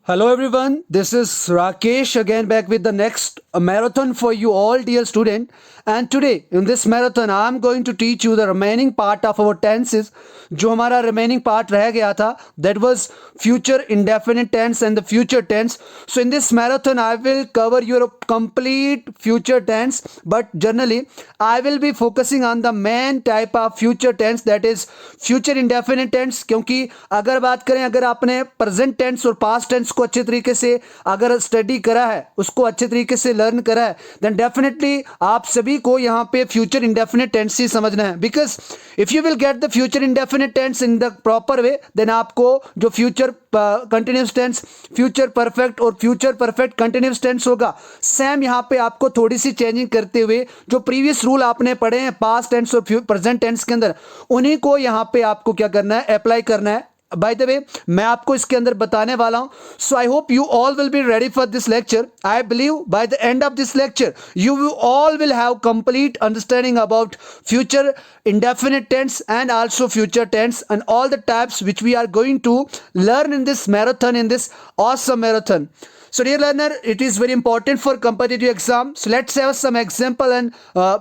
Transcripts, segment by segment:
Hello everyone, this is Rakesh again back with the next marathon for you all dear student, and today in this marathon I am going to teach you the remaining part of our tenses. जो हमारा remaining part रह गया था, that was future indefinite tense and the future tense. So in this marathon I will cover your complete future tense, but generally I will be focusing on the main type of future tense, that is future indefinite tense. क्योंकि अगर बात करें, अगर आपने present tense और past tense को अच्छे तरीके से अगर स्टडी करा है, उसको अच्छे तरीके से लर्न करा है, देन डेफिनेटली आप सभी को यहाँ पे फ्यूचर इंडेफिनिट टेंस ही समझना है. Because if you will get the future indefinite tense in the proper way, then आपको जो future continuous tense, future perfect और फ्यूचर परफेक्ट कंटिन्यूस टेंस होगा, सेम यहाँ पे आपको थोड़ी सी चेंजिंग करते हुए जो प्रीवियस रूल आपने पढ़े हैं पास्ट टेंस और प्रेजेंट टेंस के अंदर, उन्हीं को यहाँ पे आपको क्या करना है, अप्लाई करना है. बाय द वे मैं आपको इसके अंदर बताने वाला हूं. So I hope you all will be ready for this lecture. I believe by the end of this lecture you all will have complete understanding about future indefinite tense and also future tense and all the types which we are going to learn in this marathon, in this awesome marathon. So dear learner, it is very important for competitive exam. So let's have some example, and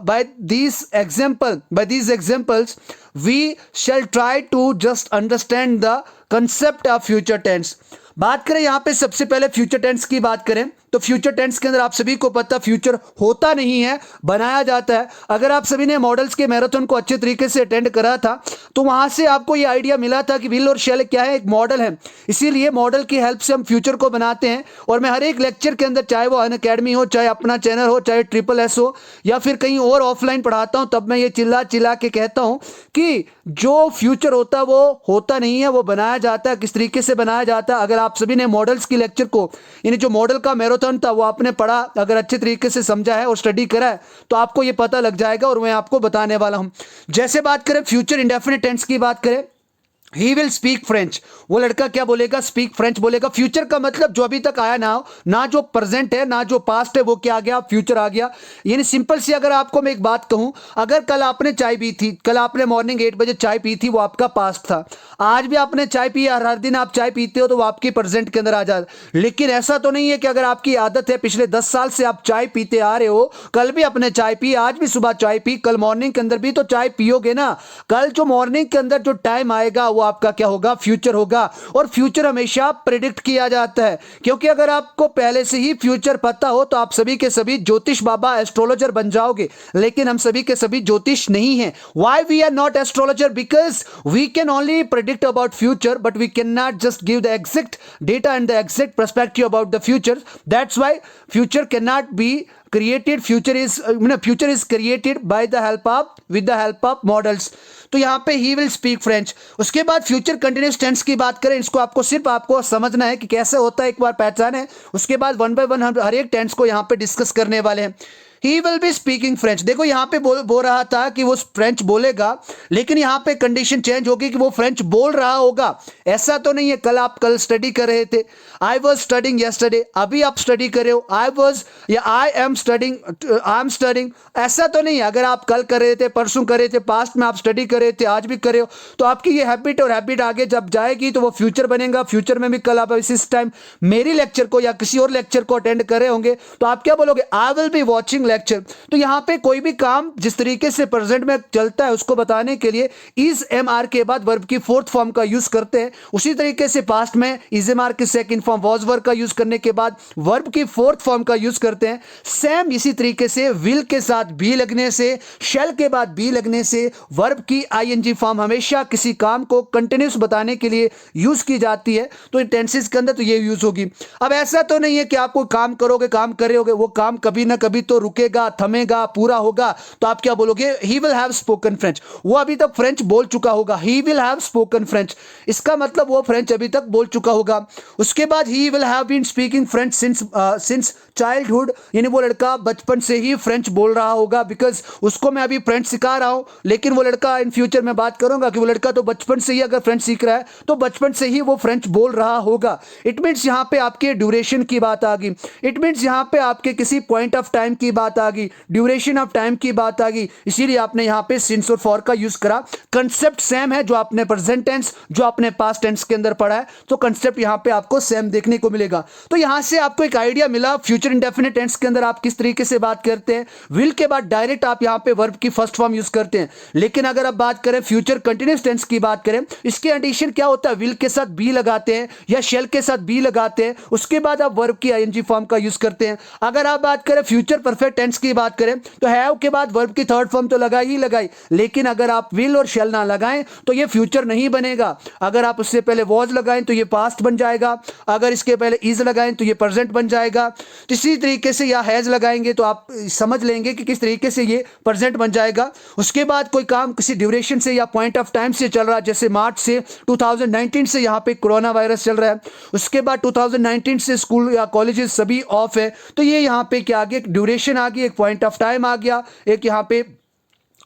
by these examples we shall try to just understand the concept of future tense. बात करें यहाँ पे सबसे पहले future tense की बात करें तो फ्यूचर टेंस के अंदर आप सभी को पता फ्यूचर होता नहीं है, बनाया जाता है. अगर आप सभी ने मॉडल्स के मैराथन को अच्छे तरीके से अटेंड करा था तो वहां से आपको ये आइडिया मिला था कि विल और शेल क्या है, एक मॉडल है. इसीलिए मॉडल की हेल्प से हम फ्यूचर को बनाते हैं. और मैं हर एक लेक्चर के अंदर, चाहे वो अनअकैडमी हो, चाहे अपना चैनल हो, चाहे ट्रिपल एस हो, या फिर कहीं और ऑफलाइन पढ़ाता हूं, तब मैं ये चिल्ला चिल्ला के कहता हूं कि जो फ्यूचर होता है वो होता नहीं है, वो बनाया जाता है. किस तरीके से बनाया जाता है, अगर आप सभी ने मॉडल्स की लेक्चर को, यानी जो मॉडल का मैराथन था वो आपने पढ़ा, अगर अच्छे तरीके से समझा है और स्टडी करा है, तो आपको ये पता लग जाएगा और मैं आपको बताने वाला हूं. जैसे बात करें फ्यूचर इंडेफिनिट टेंस की बात करें, ही विल स्पीक फ्रेंच. वो लड़का क्या बोलेगा, स्पीक फ्रेंच बोलेगा. फ्यूचर का मतलब जो अभी तक आया ना हो, ना जो प्रेजेंट है ना जो पास्ट है, वो क्या आ गया, फ्यूचर आ गया. यानी सिंपल सी अगर आपको मैं एक बात कहूं, अगर कल आपने चाय पी थी, कल आपने मॉर्निंग 8 बजे चाय पी थी, वो आपका पास्ट था. आज भी आपने चाय पी, हर दिन आप चाय पीते हो, तो वो आपकी प्रेजेंट के अंदर आ जाए. लेकिन ऐसा तो नहीं है कि अगर आपकी आदत है, पिछले 10 साल से आप चाय पीते आ रहे हो, कल भी आपने चाय पी, आज भी सुबह चाय पी, कल मॉर्निंग के अंदर भी तो चाय पियोगे ना. कल जो मॉर्निंग के अंदर जो टाइम आएगा वो आपका क्या होगा, फ्यूचर होगा. और फ्यूचर हमेशा प्रिडिक्ट किया जाता है, क्योंकि अगर आपको पहले से ही फ्यूचर पता हो तो आप सभी के सभी ज्योतिष बाबा, एस्ट्रोलॉजर बन जाओगे. लेकिन हम सभी के सभी ज्योतिष नहीं हैं. Why we are not astrologer? Because we can only predict about future, but we can not just give the exact data and the exact perspective about the future. That's why future can not be created. Future is created by the help of, with the help of models. तो यहाँ पे he will speak French. उसके बाद future continuous tense की बात करें, इसको आपको सिर्फ आपको समझना है कि कैसे होता है, एक बार पहचान है. उसके बाद वन बाय वन हम हर एक टेंस को यहाँ पे डिस्कस करने वाले हैं. He will be speaking French. देखो यहाँ पे बोल रहा था कि वो फ्रेंच बोलेगा, लेकिन यहाँ पे कंडीशन चेंज होगी कि वो फ्रेंच बोल रहा होगा. ऐसा तो नहीं है. कल स्टडी कर रहे थे, आई वॉज स्टडिंग यस्टरडे, अभी आप स्टडी कर रहे हो, आई वॉज या आई एम स्टडिंग. ऐसा तो नहीं है. अगर आप कल कर रहे थे, परसों कर रहे थे, पास्ट में आप स्टडी कर रहे थे, आज भी कर रहे हो, तो आपकी ये हैबिट और हैबिट आगे जब जाएगी तो वो फ्यूचर बनेगा. फ्यूचर में भी कल आप इस टाइम मेरी लेक्चर को या किसी और लेक्चर को अटेंड कर रहे होंगे, तो आप क्या बोलोगे, I will be watching lecture. तो यहां पे कोई भी काम जिस तरीके से प्रेजेंट में चलता है उसको बताने के लिए इज एम आर के बाद वर्ब की फोर्थ फॉर्म का यूज करते हैं. उसी तरीके से पास्ट में इज एम आर की सेकंड फॉर्म वॉज वर्ब का यूज करने के बाद वर्ब की फोर्थ फॉर्म का यूज करते हैं. सेम इसी तरीके से विल के साथ बी लगने से, शेल के बाद बी लगने से वर्ब की आईएनजी फॉर्म हमेशा किसी काम को कंटिन्यूस बताने के लिए यूज की जाती है. तो टेंसेस के अंदर तो ये यूज होगी. अब ऐसा तो नहीं है कि आप कोई काम करोगे, काम कर रहे होगे, वो काम कभी ना कभी तो रुकेगा, थमेगा, पूरा होगा, तो आप क्या बोलोगे, ही विल हैव स्पोकन फ्रेंच. वो अभी तक फ्रेंच बोल चुका होगा, ही विल हैव स्पोकन फ्रेंच. इसका मतलब वो फ्रेंच अभी तक बोल चुका होगा. उसके बाद he will have been speaking French since childhood, यानी वो लड़का बचपन से ही फ्रेंच बोल रहा होगा. बिकॉज उसको मैं अभी फ्रेंच सिखा रहा हूं, लेकिन वो लड़का इन फ्यूचर में बात करूंगा कि वो लड़का तो बचपन से ही अगर फ्रेंच सीख रहा है तो बचपन से ही वो फ्रेंच बोल रहा होगा. इट मीन्स यहां पे आपके ड्यूरेशन की बात आ गई. इट मीन्स यहां पे आपके किसी पॉइंट ऑफ टाइम की बात आ गई, ड्यूरेशन ऑफ टाइम की बात आ गई, इसीलिए आपने यहाँ पे सिंस और फॉर का यूज करा। कंसेप्ट सेम है जो आपने प्रेजेंट टेंस जो आपने पास्ट टेंस के अंदर पढ़ा है, तो कंसेप्ट यहाँ पे आपको सेम देखने को मिलेगा। तो यहाँ से आपको एक आइडिया मिला फ्यूचर इंडेफिनिट टेंस के अंदर आप किस तरीके से बात करते हैं। विल के बाद डायरेक्ट आप यहाँ पे वर्ब की फर्स्ट फॉर्म यूज करते हैं। लेकिन अगर आप बात करें फ्यूचर कंटिन्यूअस टेंस की बात करें, इसके एडिशन क्या होता है, विल के साथ बी लगाते हैं या शेल के साथ बी लगाते हैं, उसके बाद आप वर्ब की आईएनजी फॉर्म का यूज करते हैं। अगर आप बात करें फ्यूचर परफेक्ट टेंस की बात करें तो हैव के बाद वर्ब की थर्ड फॉर्म तो लगाई ही लगाई, लेकिन अगर आप विल और शेल ना लगाएं तो ये फ्यूचर नहीं बनेगा। अगर आप उससे पहले वॉज लगाएं तो ये पास्ट बन जाएगा, अगर इसके पहले इज लगाएं तो ये प्रेजेंट बन जाएगा। तो इसी तरीके से या हैज लगाएंगे तो आप समझ लेंगे कि किस तरीके से ये प्रेजेंट बन जाएगा। उसके बाद कोई काम किसी ड्यूरेशन से या पॉइंट ऑफ टाइम से चल रहा है, जैसे मार्च से 2019 से यहाँ पे कोरोना वायरस चल रहा है, उसके बाद 2019 से स्कूल या कॉलेजेस सभी ऑफ है, तो ये यहाँ पे क्या आ गया, एक ड्यूरेशन आ गई, एक पॉइंट ऑफ टाइम आ गया, एक यहाँ पे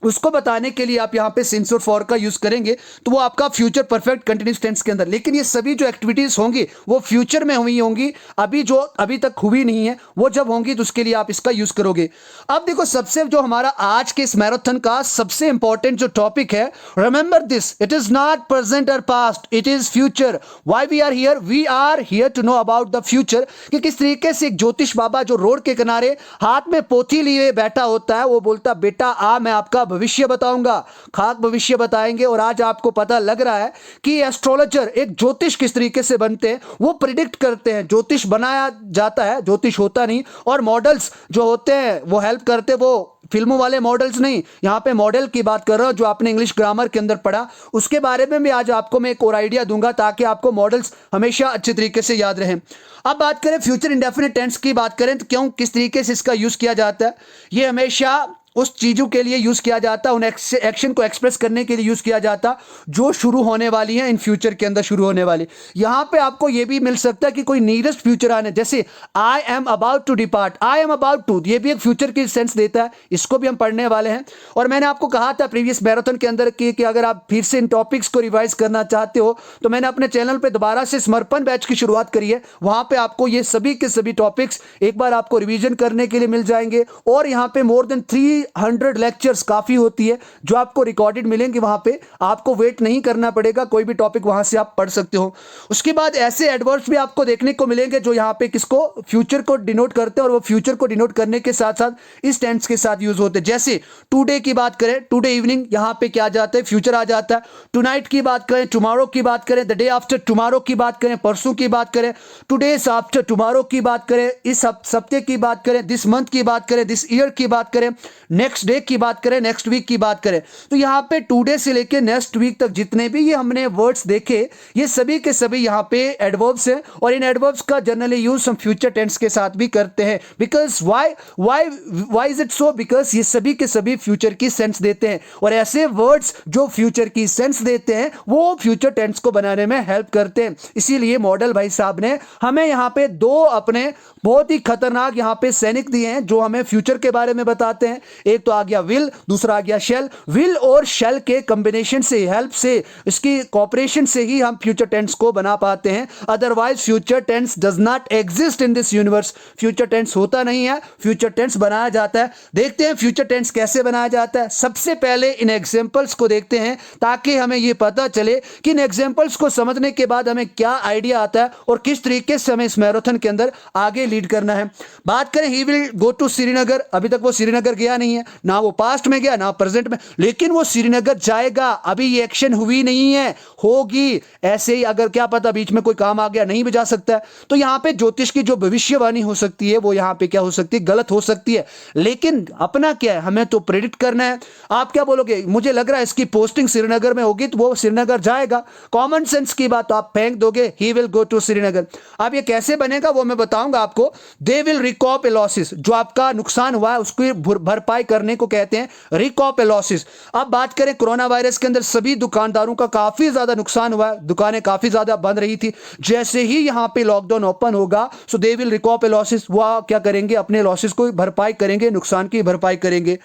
उसको बताने के लिए आप यहां पे सिंस और फॉर का यूज करेंगे, तो वो आपका फ्यूचर परफेक्ट कंटिन्यूअस टेंस के अंदर। लेकिन ये सभी जो एक्टिविटीज होंगी वो फ्यूचर में हुई होंगी, अभी तक हुई नहीं है, वो जब होंगी तो उसके लिए आप इसका यूज करोगे। अब देखो सबसे जो हमारा आज के इस मैराथन का सबसे इंपॉर्टेंट जो टॉपिक है, remember this, it is not present और past, it is future. Why we are here to know about the future, कि किस तरीके से एक ज्योतिष बाबा जो रोड के किनारे हाथ में पोथी लिए बैठा होता है, वो बोलता बेटा आ मैं आपका भविष्य बताऊंगा, खाक भविष्य बताएंगे। और आज आपको पता लग रहा है कि एस्ट्रोलॉजर एक ज्योतिष किस तरीके से बनते हैं, वो प्रिडिक्ट करते हैं, ज्योतिष बनाया जाता है, ज्योतिष होता नहीं। और मॉडल्स जो होते हैं वो हेल्प करते, वो फिल्मों वाले मॉडल्स नहीं, यहां पे मॉडल की बात कर रहा हूं जो आपने इंग्लिश ग्रामर के अंदर पढ़ा, उसके बारे में भी आज आपको मैं एक और आइडिया दूंगा ताकि आपको मॉडल्स हमेशा अच्छे तरीके से याद रहें। अब बात करें फ्यूचर इंडेफिनिट टेंस की बात करें तो क्यों किस तरीके से इसका यूज किया जाता है, ये हमेशा उस चीजों के लिए यूज किया जाता, उन एक्शन को एक्सप्रेस करने के लिए यूज किया जाता जो शुरू होने वाली है, इन फ्यूचर के अंदर शुरू होने वाली। यहां पे आपको यह भी मिल सकता है कि कोई नियरेस्ट फ्यूचर आने, जैसे I am about to depart, I am about to, ये भी एक फ्यूचर की सेंस देता है, इसको भी हम पढ़ने वाले हैं। और मैंने आपको कहा था प्रीवियस मैराथन के अंदर कि अगर आप फिर से इन टॉपिक्स को रिवाइज करना चाहते हो तो मैंने अपने चैनल पर दोबारा से समर्पण बैच की शुरुआत करी है, वहां पर आपको ये सभी के सभी टॉपिक्स एक बार आपको रिविजन करने के लिए मिल जाएंगे। और यहाँ पे मोर देन 300 लेक्चर काफी होती है जो आपको रिकॉर्डेड मिलेंगे, वहां पे आपको वेट नहीं करना पड़ेगा, कोई भी टॉपिक वहां से आप पढ़ सकते हो। उसके बाद ऐसे एडवर्ब्स भी आपको देखने को मिलेंगे जो यहां पे किसको, फ्यूचर को डिनोट करते हैं, और वो फ्यूचर को डिनोट करने के साथ साथ इस टेंस के साथ यूज होते हैं। जैसे टुडे की बात करें, टुडे इवनिंग, यहां पे क्या आ जाता है, फ्यूचर आ जाता है। टुनाइट की बात करें, टुमारो की बात करें, द डे आफ्टर टुमारो की बात करें, परसों की बात करें, टुडेस आफ्टर टुमारो की बात करें, इस सप्ताह की बात करें, दिस मंथ की बात करें, दिस ईयर की बात करें, नेक्स्ट डे की बात करें, नेक्स्ट वीक की बात करें। तो यहां पे टुडे से लेके नेक्स्ट वीक तक जितने भी ये हमने वर्ड्स देखे, ये सभी के सभी यहां पे एडवर्ब्स हैं, और इन एडवर्ब्स का जनरली यूज हम फ्यूचर टेंस के साथ भी करते हैं। Because why is it so, because ये सभी के सभी फ्यूचर की सेंस देते हैं, और ऐसे वर्ड्स जो फ्यूचर की सेंस देते हैं वो फ्यूचर टेंस को बनाने में हेल्प करते हैं। इसीलिए मॉडल भाई साहब ने हमें यहां पे दो अपने बहुत ही खतरनाक यहां पे सैनिक दिए हैं जो हमें फ्यूचर के बारे में बताते हैं। एक तो आ गया विल, दूसरा आ गया शेल। विल और शेल के कॉम्बिनेशन से, हेल्प से, इसकी कॉपरेशन से ही हम फ्यूचर टेंस को बना पाते हैं। Otherwise future tense does not exist in this universe, future tense होता नहीं है, फ्यूचर टेंस बनाया जाता है। देखते हैं फ्यूचर टेंस कैसे बनाया जाता है। सबसे पहले इन एग्जांपल्स को देखते हैं ताकि हमें यह पता चले कि इन एग्जांपल्स को समझने के बाद हमें क्या आइडिया आता है और किस तरीके से हमें इस मैराथन के अंदर आगे लीड करना है। बात करें he will go to Srinagar, अभी तक वो श्रीनगर गया नहीं है, ना वो पास्ट में गया ना प्रेजेंट में, लेकिन वो श्रीनगर जाएगा। अभी ये एक्शन हुई नहीं है, होगी। ऐसे ही अगर क्या पता बीच में कोई काम आ गया, नहीं भी जा सकता है। तो यहां पे ज्योतिष की जो भविष्यवाणी हो सकती है वो यहां पे क्या हो सकती है, गलत हो सकती है। लेकिन अपना क्या है, हमें तो प्रेडिक्ट करना है। आप क्या बोलोगे, मुझे लग रहा है इसकी पोस्टिंग श्रीनगर में होगी तो वो श्रीनगर जाएगा। कॉमन सेंस की बात तो आप फेंक दोगे, he will go to Srinagar. अब ये कैसे बनेगा वो मैं बताऊंगा आपको। दे विल रिकॉप ए लॉसेस, जो आपका नुकसान हुआ है उसकी भरपाई करने को कहते हैं रिकॉप ए लॉसेस। अब बात करें कोरोना वायरस के अंदर सभी दुकानदारों का काफी ज्यादा नुकसान हुआ है, दुकानें काफी ज्यादा बंद रही थी। जैसे ही यहां पे लॉकडाउन ओपन होगा, सो दे विल रिकॉप ए लॉसेस, वो क्या करेंगे, अपने लॉसेस को भरपाई करेंगे, नुकसान की भरपाई करेंगे।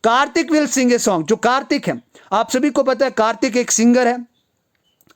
Karthik will sing a song, जो कार्तिक है, आप सभी को पता है कार्तिक एक सिंगर है,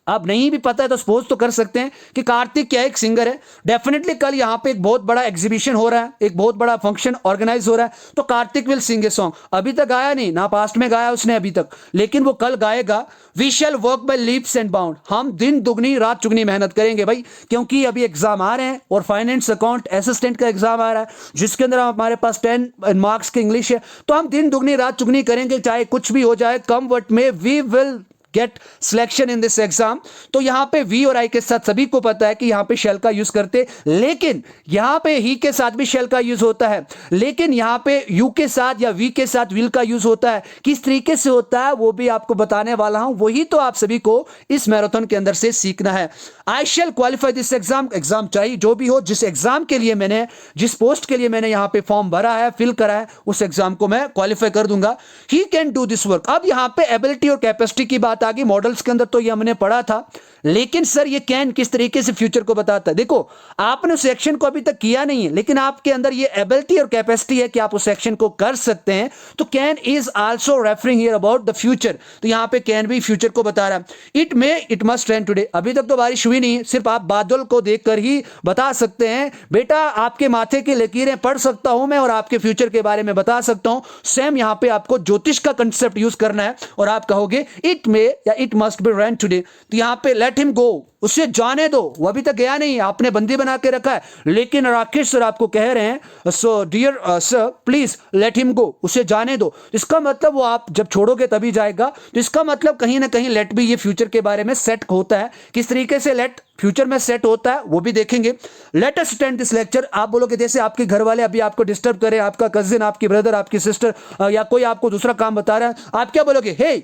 अब नहीं भी पता है तो सपोज तो कर सकते हैं कि कार्तिक क्या एक सिंगर है। डेफिनेटली कल यहाँ पे एक बहुत बड़ा एग्जीबिशन हो रहा है, एक बहुत बड़ा फंक्शन ऑर्गेनाइज हो रहा है, तो Kartik will sing a song. अभी तक गाया नहीं ना, पास्ट में गाया उसने अभी तक, लेकिन वो कल गाएगा। We shall work by leaps and bound, हम दिन दुगनी रात चुगनी मेहनत करेंगे भाई, क्योंकि अभी एग्जाम आ रहे हैं और फाइनेंस अकाउंट असिस्टेंट का एग्जाम आ रहा है, जिसके अंदर हमारे पास 10 मार्क्स की इंग्लिश है। तो हम दिन दुगनी रात चुगनी करेंगे, चाहे कुछ भी हो जाए, come what may we will get selection in this exam. तो यहां पे वी और आई के साथ सभी को पता है कि यहां पे शेल का यूज करते, लेकिन यहां पे ही के साथ भी शेल का यूज होता है, लेकिन यहां पे यू के साथ या वी के साथ विल का यूज होता है। किस तरीके से होता है वो भी आपको बताने वाला हूं, वही तो आप सभी को इस मैराथन के अंदर से सीखना है। I shall qualify this exam, exam चाहिए जो भी हो, जिस एग्जाम के लिए मैंने, जिस पोस्ट के लिए मैंने यहां पे फॉर्म भरा है, फिल करा है, उस एग्जाम को मैं क्वालिफाई कर दूंगा। He can do this work. अब यहां पे एबिलिटी और कैपेसिटी की बात आगे मॉडल्स के अंदर तो ये हमने पढ़ा था, लेकिन सर ये कैन किस तरीके से फ्यूचर को बताता है। देखो आपने उस एक्शन को अभी तक किया नहीं है, लेकिन आपके अंदर ये एबिलिटी और कैपेसिटी है कि आप उस एक्शन को कर सकते हैं। तो can is also referring here about the future, तो यहां पे कैन भी फ्यूचर को बता रहा है। It may it must rain today, अभी तक तो बारिश हुई नहीं, सिर्फ आप बादल को देखकर ही बता सकते हैं। बेटा आपके माथे की लकीरें पढ़ सकता हूं मैं और आपके फ्यूचर के बारे में बता सकता हूं। सेम यहां पे आपको ज्योतिष का कंसेप्ट यूज करना है और आप कहोगे इट मे या it must be rain today. तो यहां पे लेट हिम गो, उसे जाने दो, वो अभी तक गया नहीं, आपने बंदी बना के रखा है, लेकिन राकेश सर आपको कह रहे हैं so dear sir please let him go, उसे जाने दो। इसका मतलब वो आप जब छोड़ोगे तभी जाएगा, तो इसका मतलब कहीं ना कहीं लेट भी ये फ्यूचर के बारे में सेट होता है। किस तरीके से लेट फ्यूचर में सेट होता है वो भी देखेंगे। Let us attend this lecture, आप बोलोगे जैसे आपके घर वाले अभी आपको डिस्टर्ब करें, आपका कजिन, आपकी ब्रदर, आपकी सिस्टर या कोई आपको दूसरा काम बता रहा है, आप क्या बोलोगे, hey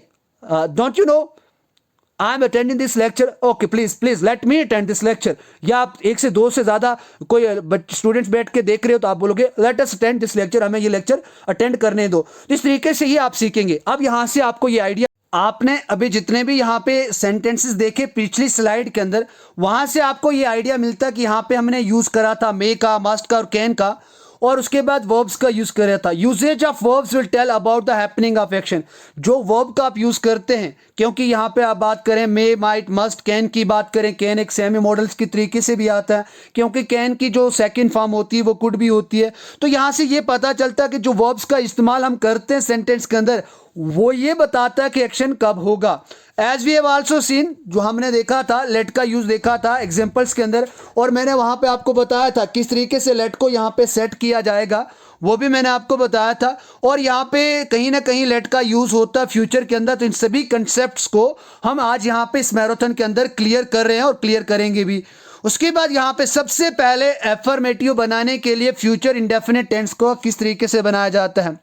don't you know I am attending this lecture, okay please please let me attend this lecture. या आप एक से दो से ज्यादा कोई स्टूडेंट्स बैठ के देख रहे हो तो आप बोलोगे let us attend this lecture, हमें ये लेक्चर अटेंड करने दो। इस तरीके से ही आप सीखेंगे। अब यहां से आपको ये आइडिया, आपने अभी जितने भी यहाँ पे सेंटेंसेस देखे पिछली स्लाइड के अंदर, वहां से आपको ये आइडिया मिलता कि यहाँ पे हमने यूज करा था मे का, मस्ट का और कैन का, और उसके बाद वर्ब्स का यूज कर रहा था। Usages of verbs will tell about the happening of action, जो वर्ब का आप यूज करते हैं, क्योंकि यहाँ पे आप बात करें मे, माइट, मस्ट, कैन की बात करें, कैन एक सेमी मॉडल्स की तरीके से भी आता है, क्योंकि कैन की जो सेकंड फॉर्म होती है वो कुड भी होती है। तो यहाँ से ये पता चलता है कि जो वर्ब्स का इस्तेमाल हम करते हैं सेंटेंस के अंदर, वो ये बताता है कि एक्शन कब होगा। As we have also seen, जो हमने देखा था लेट का यूज देखा था एग्जांपल्स के अंदर, और मैंने वहां पे आपको बताया था किस तरीके से लेट को यहां पे सेट किया जाएगा, वो भी मैंने आपको बताया था। और यहाँ पे कहीं ना कहीं लेट का यूज होता है फ्यूचर के अंदर। तो इन सभी कंसेप्ट्स को हम आज यहाँ पे इस मैराथन के अंदर क्लियर कर रहे हैं और क्लियर करेंगे भी। उसके बाद यहाँ पे सबसे पहले एफर्मेटिव बनाने के लिए फ्यूचर इंडेफिनिट टेंस को किस तरीके से बनाया जाता है।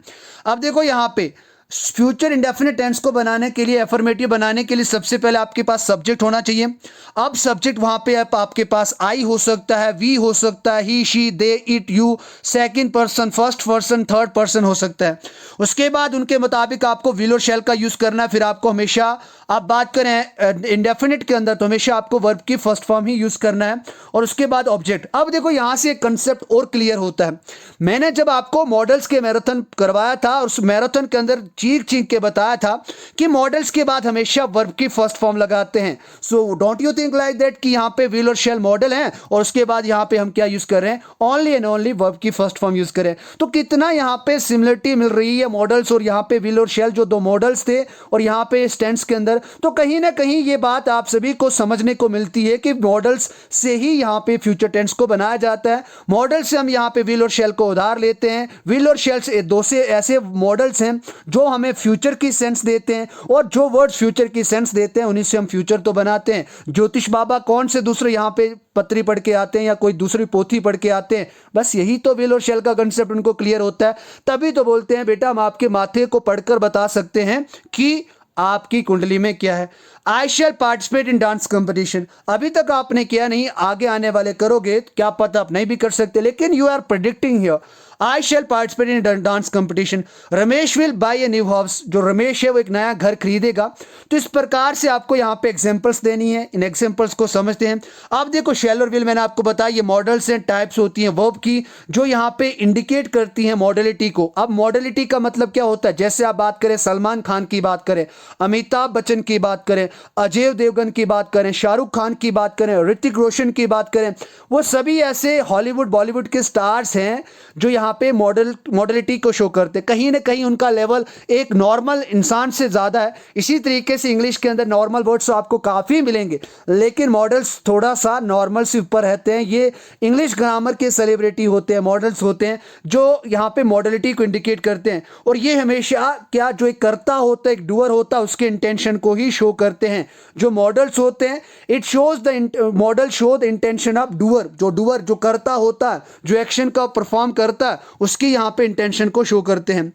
अब देखो यहाँ पे फ्यूचर इंडेफिनिट टेंस को बनाने के लिए, एफर्मेटिव बनाने के लिए सबसे पहले आपके पास सब्जेक्ट होना चाहिए। अब सब्जेक्ट वहां पे आपके पास आई हो सकता है, वी हो सकता है, he, she, they, it, you, second person, first person, third person हो सकता है। उसके बाद उनके मुताबिक आपको विल और शैल का यूज करना है। फिर आपको हमेशा, आप बात करें इंडेफिनिट के अंदर, तो हमेशा आपको वर्ब की फर्स्ट फॉर्म ही यूज करना है, और उसके बाद ऑब्जेक्ट। अब देखो यहां से एक कंसेप्ट और क्लियर होता है। मैंने जब आपको मॉडल्स के मैराथन करवाया था और उस मैराथन के अंदर चीख चीख के बताया था कि मॉडल्स के बाद हमेशा वर्ब की फर्स्ट फॉर्म लगाते हैं। So don't you think like that कि यहां पे विल और शैल मॉडल हैं और उसके बाद यहां पे हम क्या यूज कर रहे हैं, ओनली एंड ओनली वर्ब की फर्स्ट फॉर्म यूज करें। तो कितना यहां पे सिमिलरिटी मिल रही है मॉडल्स और यहां पे विल और शैल, जो दो मॉडल्स थे, और यहां पे टेंस के अंदर। तो कहीं ना कहीं ये बात आप सभी को समझने को मिलती है कि मॉडल्स से ही यहां पे फ्यूचर टेंस को बनाया जाता है। मॉडल से हम यहां पे विल और शैल को उधार लेते हैं। विल और शैल से दो से ऐसे मॉडल्स हैं जो हमें फ्यूचर की सेंस देते हैं, और जो वर्ड फ्यूचर की सेंस देते हैं उन्हीं से हम फ्यूचर तो बनाते हैं। ज्योतिष बाबा कौन से दूसरे यहां पे पत्री पढ़ के आते हैं या कोई दूसरी पोथी पढ़ के आते हैं, बस यही तो विल और शैल का कंसेप्ट उनको क्लियर होता है। तभी तो बोलते हैं बेटा हम आपके माथे को पढ़कर बता सकते हैं कि आपकी कुंडली में क्या है। आई शैल पार्टिसिपेट इन डांस कंपटीशन, अभी तक आपने किया नहीं, आगे आने वाले करोगे, क्या पता आप नहीं भी कर सकते, लेकिन you are predicting here. I shall participate in dance competition. Ramesh will buy a new house, जो रमेश है वो एक नया घर खरीदेगा। तो इस प्रकार से आपको यहाँ पे एग्जांपल्स देनी है, इन एग्जांपल्स को समझते हैं। अब देखो शेल और विल मैंने आपको बताया ये मॉडल्स एंड टाइप्स होती हैं वर्ब की, जो यहाँ पे इंडिकेट करती हैं मॉडलिटी को। अब मॉडलिटी का मतलब क्या होता है, जैसे आप बात करें सलमान खान की बात करें, अमिताभ बच्चन की बात करें, अजय देवगन की बात करें, शाहरुख खान की बात करें, ऋतिक रोशन की बात करें, वो सभी ऐसे हॉलीवुड बॉलीवुड के स्टार्स हैं जो यहाँ पे मॉडलिटी को शो करते हैं। कहीं ना कहीं उनका लेवल एक नॉर्मल इंसान से ज़्यादा है। इसी तरीके से इंग्लिश के अंदर नॉर्मल वर्ड्स आपको काफ़ी मिलेंगे, लेकिन मॉडल्स थोड़ा सा नॉर्मल से ऊपर रहते हैं। ये इंग्लिश ग्रामर के सेलिब्रिटी होते हैं, मॉडल्स होते हैं जो यहाँ पे मॉडलिटी को इंडिकेट करते हैं। और ये हमेशा क्या जो एक करता होता है, एक डूअर होता है, उसके इंटेंशन को ही शो करते हैं। जो मॉडल्स होते हैं it shows the model show the intention of doer, जो डूअर जो करता होता है, जो एक्शन का परफॉर्म करता है, उसकी यहाँ पे इंटेंशन को शो करते हैं।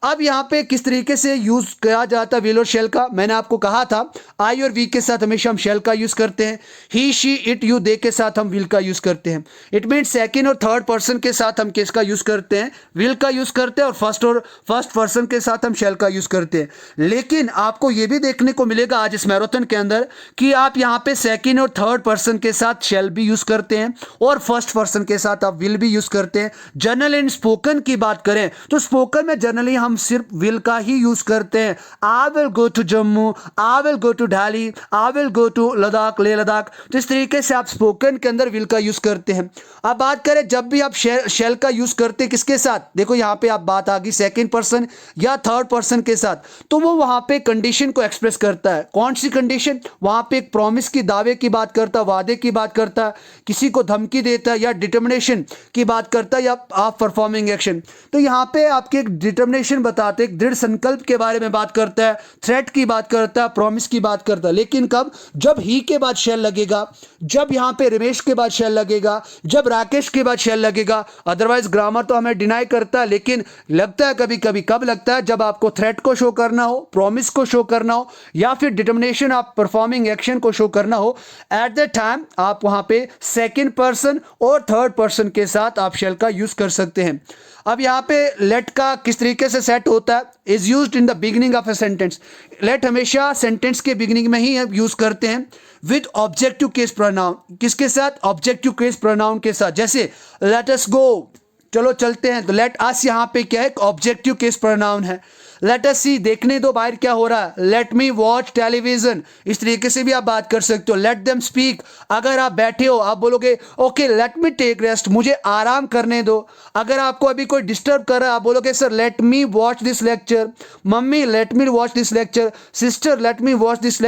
अब यहाँ पे किस तरीके से यूज किया जाता है विल और शेल का, मैंने आपको कहा था आई और वी के साथ हमेशा हम शेल का यूज करते हैं। ही शी इट यू दे के साथ हम विल का यूज करते हैं। इट मीन्स सेकंड और थर्ड पर्सन के साथ हम किसका यूज करते हैं, विल का यूज करते हैं। और फर्स्ट पर्सन के साथ हम शेल का यूज करते हैं। लेकिन आपको यह भी देखने को मिलेगा आज इस मैराथन के अंदर कि आप यहाँ पे सेकंड और थर्ड पर्सन के साथ शेल भी यूज करते हैं और फर्स्ट पर्सन के साथ आप विल भी यूज करते हैं। जनरल एंड स्पोकन की बात करें तो स्पोकन में जनरली हम सिर्फ विल का ही यूज करते हैं। I will go to Jammu, I will go to Delhi, I will go to Ladakh, Leh Ladakh. तो इस तरीके से आप स्पोकन के अंदर विल का यूज करते हैं। अब बात करें जब भी आप शेल का यूज करते हैं किसके साथ, देखो यहां पे आप बात आ गई सेकंड पर्सन या थर्ड पर्सन के साथ, तो वो वहां पे कंडीशन को एक्सप्रेस करता है। कौन सी कंडीशन, वहां पे एक प्रॉमिस की, दावे की बात करता है, वादे की बात करता है, किसी को धमकी देता है, या डिटर्मिनेशन की बात करता है, या आप परफॉर्मिंग एक्शन। तो यहां पे आपके एक डिटर्मिनेशन बताते, एक दृढ़ संकल्प के बारे में बात करता है, थ्रेट की बात करता है, प्रॉमिस की बात करता है। लेकिन कब, जब ही के बाद शेल लगेगा, जब यहां पे रमेश के बाद शेल लगेगा, जब राकेश के बाद शेल लगेगा। अदरवाइज ग्रामर तो हमें डिनाई करता है, लेकिन लगता है कभी कभी। कब लगता है, जब आपको थ्रेट को शो करना हो, प्रॉमिस को शो करना हो, या फिर डिटर्मिनेशन ऑफ परफॉर्मिंग एक्शन को शो करना हो। एट द टाइम आप वहां पे सेकंड पर्सन और थर्ड पर्सन के साथ आप शेल का यूज कर सकते हैं। अब यहाँ पे लेट का किस तरीके से सेट होता है, is used in the beginning of a sentence. Let हमेशा सेंटेंस के बिगिनिंग में ही यूज करते हैं विद ऑब्जेक्टिव केस प्रोनाउन। किसके साथ, ऑब्जेक्टिव केस प्रोनाउन के साथ। जैसे लेट अस गो, चलो चलते हैं, तो लेट अस यहाँ पे क्या है, ऑब्जेक्टिव केस प्रोनाउन है। लेट अस सी, देखने दो बाहर क्या हो रहा है। लेट मी वॉच टेलीविजन, इस तरीके से भी आप बात कर सकते हो। लेट देम स्पीक, अगर आप बैठे हो आप बोलोगे okay let me take rest, मुझे आराम करने दो। अगर आपको अभी कोई डिस्टर्ब कर रहा है आप बोलोगे sir let me watch this lecture, mummy let me watch this lecture, sister let me watch this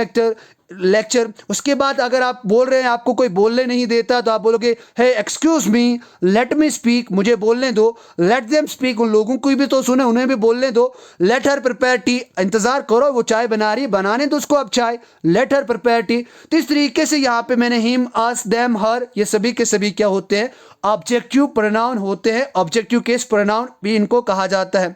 lecture. उसके बाद अगर आप बोल रहे हैं आपको कोई बोलने नहीं देता तो आप बोलोगे hey excuse me let me speak, मुझे बोलने दो। लेट देम स्पीक, उन लोगों को भी तो सुने, उन्हें भी बोलने दो। लेट हर प्रिपेयर टी, इंतजार करो वो चाय बना रही है, बनाने दो उसको अब चाय। Let her prepare T. तो इस तरीके से यहाँ पे मैंने हिम, अस, देम, हर, ये सभी के सभी क्या होते हैं, ऑब्जेक्टिव प्रोनाउन होते हैं। ऑब्जेक्टिव केस प्रोनाउन भी इनको कहा जाता है।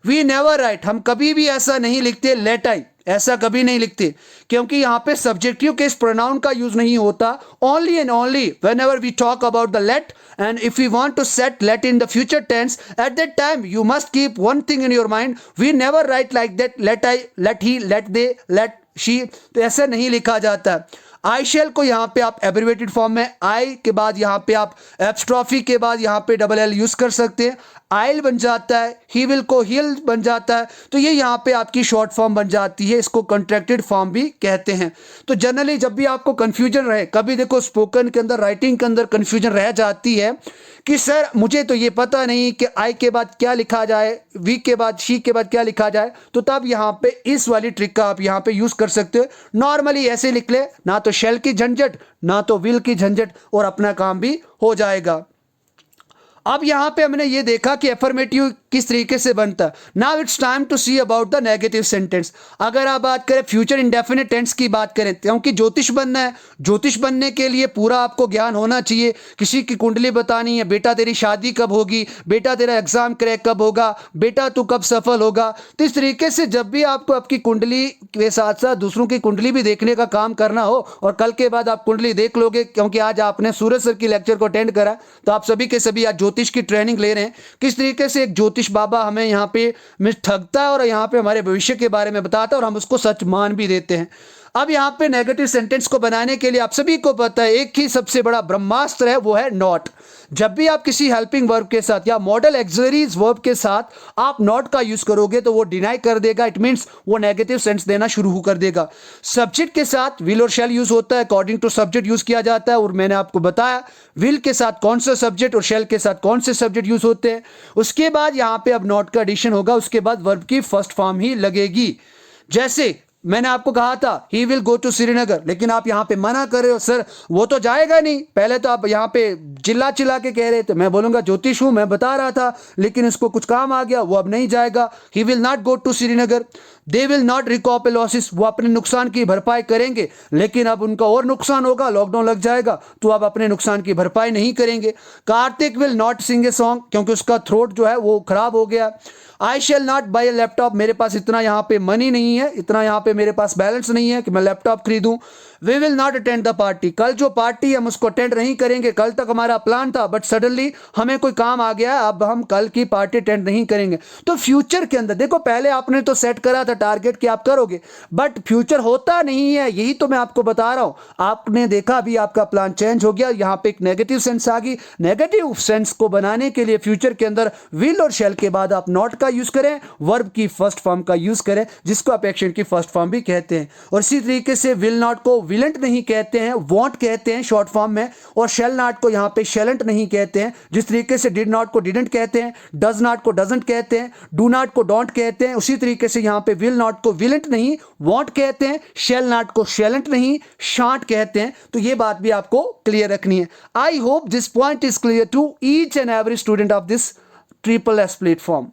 वी नेवर राइट, हम कभी भी ऐसा नहीं लिखते लेट आई, ऐसा कभी नहीं लिखते, क्योंकि यहां पे सब्जेक्टिव केस प्रोनाउन का यूज नहीं होता। Only and only whenever we talk about the let and if we want to set let in the future tense, at that time you must keep one thing in your mind, we never write like that let I, let he, let they, let she. तो ऐसा नहीं लिखा जाता। I shall को यहाँ पे आप abbreviated form में, आई के बाद यहाँ पे आप एप्स्ट्रॉफी के बाद यहाँ पे डबल एल यूज कर सकते हैं। आइल बन जाता है, ही विल को हिल बन जाता है। तो ये यहाँ पे आपकी शॉर्ट फॉर्म बन जाती है, इसको कंट्रैक्टेड फॉर्म भी कहते हैं। तो जनरली जब भी आपको कंफ्यूजन रहे, कभी देखो स्पोकन के अंदर, राइटिंग के अंदर कंफ्यूजन रह जाती है कि सर मुझे तो ये पता नहीं कि आई के बाद क्या लिखा जाए, वी के बाद, शी के बाद क्या लिखा जाए, तो तब यहाँ पे इस वाली ट्रिक का आप यहाँ पे यूज कर सकते हो। नॉर्मली ऐसे लिख ले, ना तो शेल की झंझट ना तो विल की झंझट, और अपना काम भी हो जाएगा। अब यहां पे हमने ये देखा कि एफर्मेटिव किस तरीके से बनता है। Now it's time to see about the negative sentence. अगर आप बात करें फ्यूचर इंडेफिनिट टेंस की बात करें, क्योंकि ज्योतिष बनना है, ज्योतिष बनने के लिए पूरा आपको ज्ञान होना चाहिए। किसी की कुंडली बतानी है, बेटा तेरी शादी कब होगी, बेटा तेरा एग्जाम क्रैक कब होगा, बेटा तू कब सफल होगा। तो इस तरीके से जब भी आपको आपकी कुंडली के साथ साथ दूसरों की कुंडली भी देखने का काम करना हो, और कल के बाद आप कुंडली देख लोगे, क्योंकि आज आपने सूरज सर की लेक्चर को अटेंड करा, तो आप सभी के सभी आज ज्योतिष की ट्रेनिंग ले रहे हैं, किस तरीके से एक ज्योतिष बाबा हमें यहाँ पे में ठगता है और यहाँ पे हमारे भविष्य के बारे में बताता है और हम उसको सच मान भी देते हैं। अब यहाँ पे नेगेटिव सेंटेंस को बनाने के लिए आप सभी को पता है एक ही सबसे बड़ा ब्रह्मास्त्र है, वो है नॉट। जब भी आप किसी हेल्पिंग वर्ब के साथ या मॉडल एक्सिलरीज वर्ब के साथ आप नॉट का यूज करोगे तो वो डिनाई कर देगा, इट मींस वो नेगेटिव सेंस देना शुरू कर देगा। सब्जेक्ट के साथ विल और शैल यूज होता है, अकॉर्डिंग टू सब्जेक्ट यूज किया जाता है, और मैंने आपको बताया विल के साथ कौन सा सब्जेक्ट और शैल के साथ कौन से सब्जेक्ट यूज होते हैं। उसके बाद यहाँ पे अब नॉट का एडिशन होगा, उसके बाद वर्ब की फर्स्ट फॉर्म ही लगेगी। जैसे मैंने आपको कहा था he will go to Srinagar, लेकिन आप यहाँ पे मना कर रहे हो, सर वो तो जाएगा नहीं। पहले तो आप यहाँ पे चिल्ला चिल्ला के कह रहे थे, मैं बोलूंगा ज्योतिष हूं, मैं बता रहा था, लेकिन इसको कुछ काम आ गया, वो अब नहीं जाएगा। He will not go to Srinagar. They will not recoup a losses, वो अपने नुकसान की भरपाई करेंगे, लेकिन अब उनका और नुकसान होगा, लॉकडाउन लग जाएगा, तो अब अपने नुकसान की भरपाई नहीं करेंगे। Karthik will not sing a song, क्योंकि उसका थ्रोट जो है वो खराब हो गया। I shall not buy a laptop, मेरे पास इतना यहाँ पे मनी नहीं है, इतना यहाँ पे मेरे पास बैलेंस नहीं है कि मैं लैपटॉप खरीदूं। We will not attend the party, कल जो पार्टी हम उसको अटेंड नहीं करेंगे, कल तक हमारा प्लान था बट सडनली हमें कोई काम आ गया, अब हम कल की पार्टी अटेंड नहीं करेंगे। तो फ्यूचर के अंदर देखो, पहले आपने तो सेट करा था टारगेट कि आप करोगे, बट फ्यूचर होता नहीं है, यही तो मैं आपको बता रहा हूं। आपने देखा अभी आपका प्लान चेंज हो गया, यहां पे एक नेगेटिव सेंस आ गई। नेगेटिव सेंस को बनाने के लिए फ्यूचर के अंदर विल और शैल के बाद आप नॉट का यूज करें, वर्ब की फर्स्ट फॉर्म का यूज करें, जिसको आप एक्शन की फर्स्ट फॉर्म भी कहते हैं। और इसी तरीके से विल नॉट को विलेंट नहीं कहते हैं, वॉन्ट कहते हैं शॉर्ट फॉर्म में, और शेल नॉट को यहां पे शेलेंट नहीं कहते हैं। जिस तरीके से डिड नॉट को डिडंट कहते हैं, डज नॉट को डजंट कहते हैं, डू नॉट को डोंट कहते हैं, उसी तरीके से यहां पे विल नॉट को विलेंट नहीं वॉन्ट कहते हैं, शेल नॉट को शेलेंट नहीं शांट कहते हैं। तो ये बात भी आपको क्लियर रखनी है। I hope this point is clear to each and every student of this triple S platform.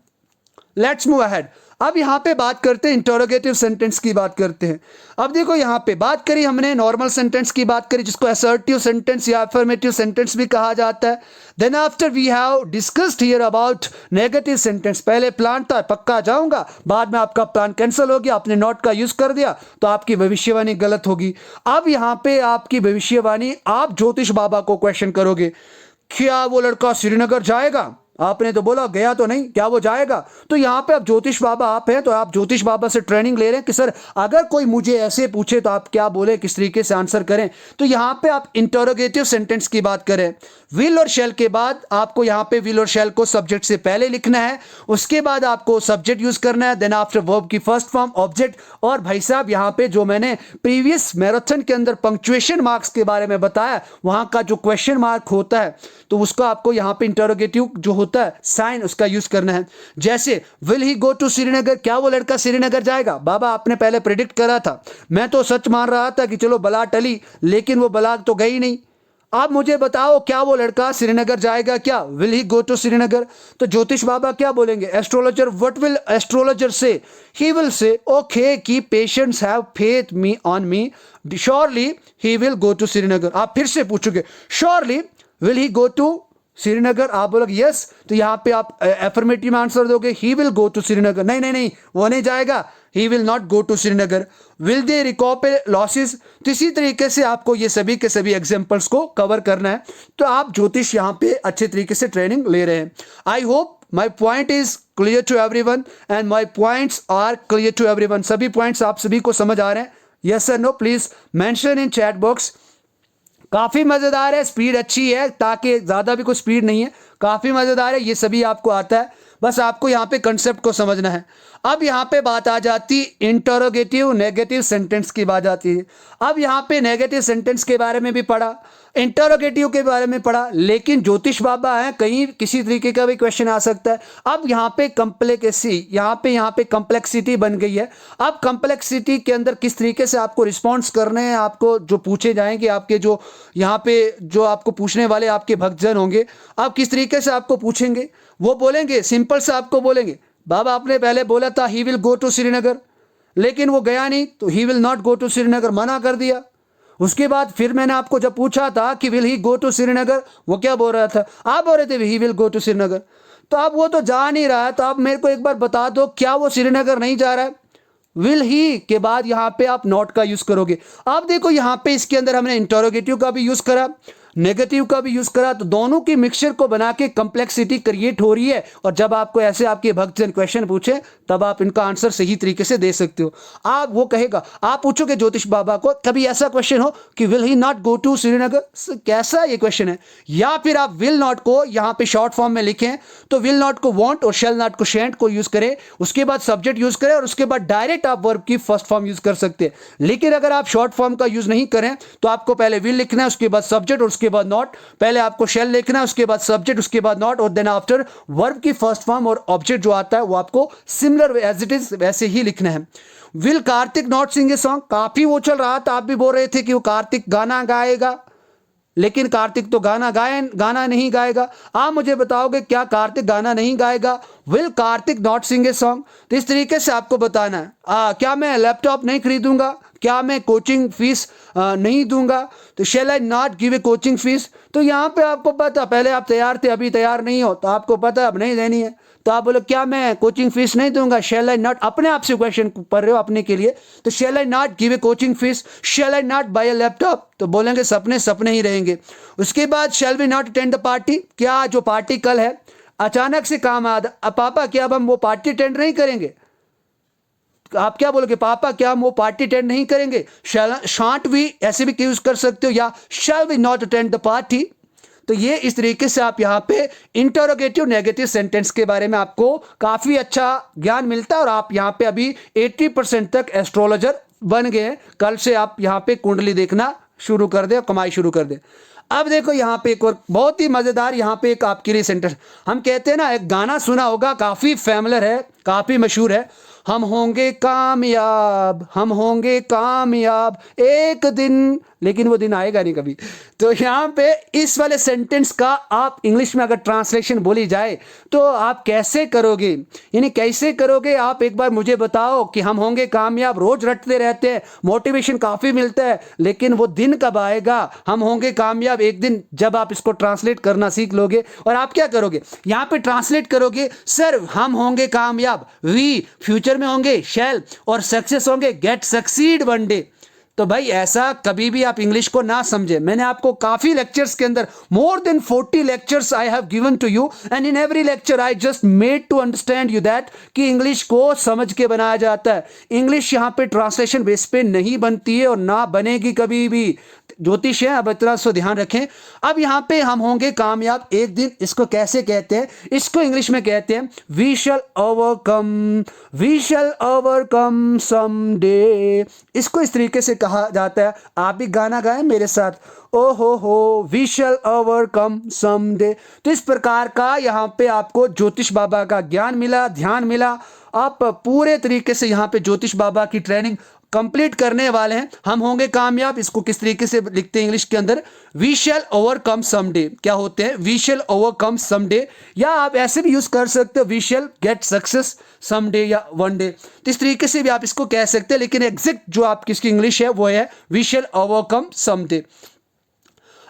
Let's move ahead. अब यहां पे बात करते हैं इंटरोगेटिव सेंटेंस की बात करते हैं। अब देखो यहां पे बात करी हमने नॉर्मल सेंटेंस की बात करी, जिसको असर्टिव सेंटेंस या अफर्मेटिव सेंटेंस भी कहा जाता है। Then after we have discussed here about negative sentence. पहले प्लान था पक्का जाऊंगा, बाद में आपका प्लान कैंसिल हो गया, आपने नॉट का यूज कर दिया, तो आपकी भविष्यवाणी गलत होगी। अब यहां पे आपकी भविष्यवाणी, आप ज्योतिष बाबा को क्वेश्चन करोगे, क्या वो लड़का श्रीनगर जाएगा? आपने तो बोला गया तो नहीं, क्या वो जाएगा? तो यहां पे आप ज्योतिष बाबा आप हैं, तो आप ज्योतिष बाबा से ट्रेनिंग ले रहे हैं कि सर अगर कोई मुझे ऐसे पूछे तो आप क्या बोले, किस तरीके से आंसर करें। तो यहां पे आप इंटरोगेटिव सेंटेंस की बात करें, विल और शैल के बाद आपको यहां पे विल और शैल को सब्जेक्ट से पहले लिखना है, उसके बाद आपको सब्जेक्ट यूज करना है, देन आफ्टर वर्ब की फर्स्ट फॉर्म ऑब्जेक्ट। और भाई साहब यहां पे जो मैंने प्रीवियस मैराथन के अंदर पंक्चुएशन मार्क्स के बारे में बताया, वहां का जो क्वेश्चन मार्क होता है, तो उसको आपको यहां पे इंटरोगेटिव जो होता है साइन, उसका यूज करना है। जैसे will he go to Srinagar, क्या वो लड़का श्रीनगर जाएगा? बाबा आपने पहले प्रेडिक्ट करा था, मैं तो सच मान रहा था कि चलो बला टली, लेकिन वो बला तो गई नहीं। आप मुझे बताओ क्या वो लड़का श्रीनगर जाएगा? क्या will he go to Srinagar? तो ज्योतिष बाबा क्या बोलेंगे? Astrologer, what will astrologer say? He will say okay की patients have faith me on me, surely he will go to Srinagar. आप फिर से पूछोगे surely will he go to Srinagar, आप बोलोगे यस, तो यहां पे आप एफर्मेटिव आंसर दोगे, he will go to Srinagar. नहीं नहीं नहीं, वो नहीं जाएगा, he will not go to Srinagar. Will they recoup a losses? तो इसी तरीके से आपको ये सभी के सभी एग्जांपल्स को कवर करना है। तो आप ज्योतिष यहां पे अच्छे तरीके से ट्रेनिंग ले रहे हैं। I hope my point is clear to everyone and my points are clear to everyone. सभी पॉइंट्स आप सभी को समझ आ रहे हैं? Yes sir no, please mention in chat box. काफ़ी मज़ेदार है, स्पीड अच्छी है, ताकि ज़्यादा भी कोई स्पीड नहीं है, काफ़ी मज़ेदार है, ये सभी आपको आता है, बस आपको यहाँ पे कंसेप्ट को समझना है। अब यहाँ पे बात आ जाती इंटरोगेटिव नेगेटिव सेंटेंस की बात आती है। अब यहाँ पे नेगेटिव सेंटेंस के बारे में भी पढ़ा, इंटरोगेटिव के बारे में पढ़ा, लेकिन ज्योतिष बाबा हैं, कहीं किसी तरीके का भी क्वेश्चन आ सकता है। अब यहाँ पे कम्प्लेक्सी, यहाँ पे कम्प्लेक्सिटी बन गई है। अब कम्प्लेक्सिटी के अंदर किस तरीके से आपको रिस्पॉन्स करने हैं, आपको जो पूछे जाएंगे, आपके जो यहाँ पे जो आपको पूछने वाले आपके भक्तजन होंगे, आप किस तरीके से आपको पूछेंगे, वो बोलेंगे सिंपल से आपको बोलेंगे, बाबा आपने पहले बोला था he will go to Srinagar, लेकिन वो गया नहीं, तो he will not go to Srinagar मना कर दिया। उसके बाद फिर मैंने आपको जब पूछा था कि will he go to Srinagar, वो क्या बोल रहा था? आप बोल रहे थे he will go to Srinagar, तो अब वो तो जा नहीं रहा है, तो आप मेरे को एक बार बता दो क्या वो श्रीनगर नहीं जा रहा है? विल ही के बाद यहां पे आप नॉट का यूज करोगे। अब देखो यहां पे इसके अंदर हमने इंटरोगेटिव का भी यूज करा, नेगेटिव का भी यूज करा, तो दोनों की मिक्सचर को बना के कंप्लेक्सिटी क्रिएट हो रही है। और जब आपको ऐसे आपके भक्तजन क्वेश्चन पूछे तब आप इनका आंसर सही तरीके से दे सकते हो। आप वो कहेगा, आप पूछोगे ज्योतिष बाबा को कभी ऐसा क्वेश्चन हो कि will he not go to Srinagar, कैसा ये क्वेश्चन है, या फिर आप विल नॉट को यहां पे शॉर्ट फॉर्म में लिखें तो विल नॉट को वांट और शैल नॉट को शेंट को यूज करें, उसके बाद सब्जेक्ट यूज करें और उसके बाद डायरेक्ट आप वर्ब की फर्स्ट फॉर्म यूज कर सकते हैं। लेकिन अगर आप शॉर्ट फॉर्म का यूज नहीं करें तो आपको पहले विल लिखना है, उसके बाद सब्जेक्ट और उसके बाद नॉट, पहले आपको शेल लिखना है, उसके बाद सब्जेक्ट, उसके बाद नॉट, और देन आफ्टर वर्ब की फर्स्ट फॉर्म और ऑब्जेक्ट जो आता है वो आपको सिमिलर एज इट इज वैसे ही लिखना है। Will Kartik not sing a song, काफी वो चल रहा था, आप भी बोल रहे थे कि वो कार्तिक गाना गाएगा, लेकिन कार्तिक तो गाना नहीं गाएगा। आप मुझे बताओगे क्या कार्तिक गाना नहीं गाएगा? Will Kartik not sing a song, तो इस तरीके से आपको बताना है। क्या मैं लैपटॉप नहीं खरीदूंगा, क्या मैं कोचिंग फीस नहीं दूंगा, तो shall I not give a coaching fees, तो यहाँ पे आपको पता, पहले आप तैयार थे अभी तैयार नहीं हो, तो आपको पता अब नहीं देनी है, तो आप बोलो क्या मैं कोचिंग फीस नहीं दूंगा, शेल आई नॉट, अपने आप से क्वेश्चन पढ़ रहे हो अपने के लिए, तो shall I not give a coaching fees, shall I not buy a laptop, तो बोलेंगे सपने सपने ही रहेंगे। उसके बाद shall we not attend the party, क्या जो पार्टी कल है अचानक से काम आ, पापा क्या अब हम वो पार्टी अटेंड नहीं करेंगे, आप क्या बोलोगे, पापा क्या हम वो पार्टी अटेंड नहीं करेंगे, शांट वी ऐसे भी यूज कर सकते हो, या shall we not attend the party. तो ये इस तरीके से आप यहाँ पे इंटरोगेटिव नेगेटिव सेंटेंस के बारे में आपको काफी अच्छा ज्ञान मिलता है, और आप यहाँ पे अभी 80% तक एस्ट्रोलॉजर बन गए। कल से आप यहाँ पे कुंडली देखना शुरू कर दे, कमाई शुरू कर दे। अब देखो यहाँ पे एक और बहुत ही मजेदार, यहाँ पे एक आपके लिए सेंटेंस, हम कहते हैं ना, एक गाना सुना होगा, काफी फेमलर है, काफी मशहूर है, हम होंगे कामयाब, हम होंगे कामयाब एक दिन, लेकिन वो दिन आएगा नहीं कभी। तो यहाँ पे इस वाले सेंटेंस का आप इंग्लिश में अगर ट्रांसलेशन बोली जाए तो आप कैसे करोगे, यानी कैसे करोगे आप एक बार मुझे बताओ कि हम होंगे कामयाब रोज रटते रहते हैं, मोटिवेशन काफी मिलता है, लेकिन वो दिन कब आएगा, हम होंगे कामयाब एक दिन, जब आप इसको ट्रांसलेट करना सीख लोगे। और आप क्या करोगे, यहाँ पे ट्रांसलेट करोगे, सर हम होंगे कामयाब, वी फ्यूचर में होंगे, शैल, और सक्सेस होंगे, गेट सक्सीड वन डे। तो भाई ऐसा कभी भी आप इंग्लिश को ना समझे, मैंने आपको काफी लेक्चर्स के अंदर more than 40 lectures I have given to you, and in every lecture I just made to understand you that कि इंग्लिश को समझ के बनाया जाता है। इंग्लिश यहाँ पे ट्रांसलेशन बेस पे नहीं बनती है और ना बनेगी कभी भी, ज्योतिष है, अब इतना सो ध्यान रखें। अब यहाँ पे हम होंगे कामयाब एक दिन, इसको कैसे कहते हैं, इसको इंग्लिश में कहते हैं we shall overcome, we shall overcome someday, इसको इस तरीके से कहा जाता है। आप भी गाना गाएं मेरे साथ, ओ हो वी शैल ओवरकम समडे। तो इस प्रकार का यहाँ पे आपको ज्योतिष बाबा का ज्ञान मिला, ध्यान मिला, आप पूरे तरीके से यहाँ पे ज्योतिष बाबा की ट्रेनिंग कंप्लीट करने वाले हैं। हम होंगे कामयाब, इसको किस तरीके से लिखते हैं इंग्लिश के अंदर, वी शैल ओवरकम समडे, क्या होते हैं, वी शैल ओवरकम समडे, या आप ऐसे भी यूज कर सकते हो we shall get success someday या वन डे, तो इस तरीके से भी आप इसको कह सकते हैं, लेकिन एग्जैक्ट जो आपकी इसकी इंग्लिश है वो है वी शैल ओवरकम समडे।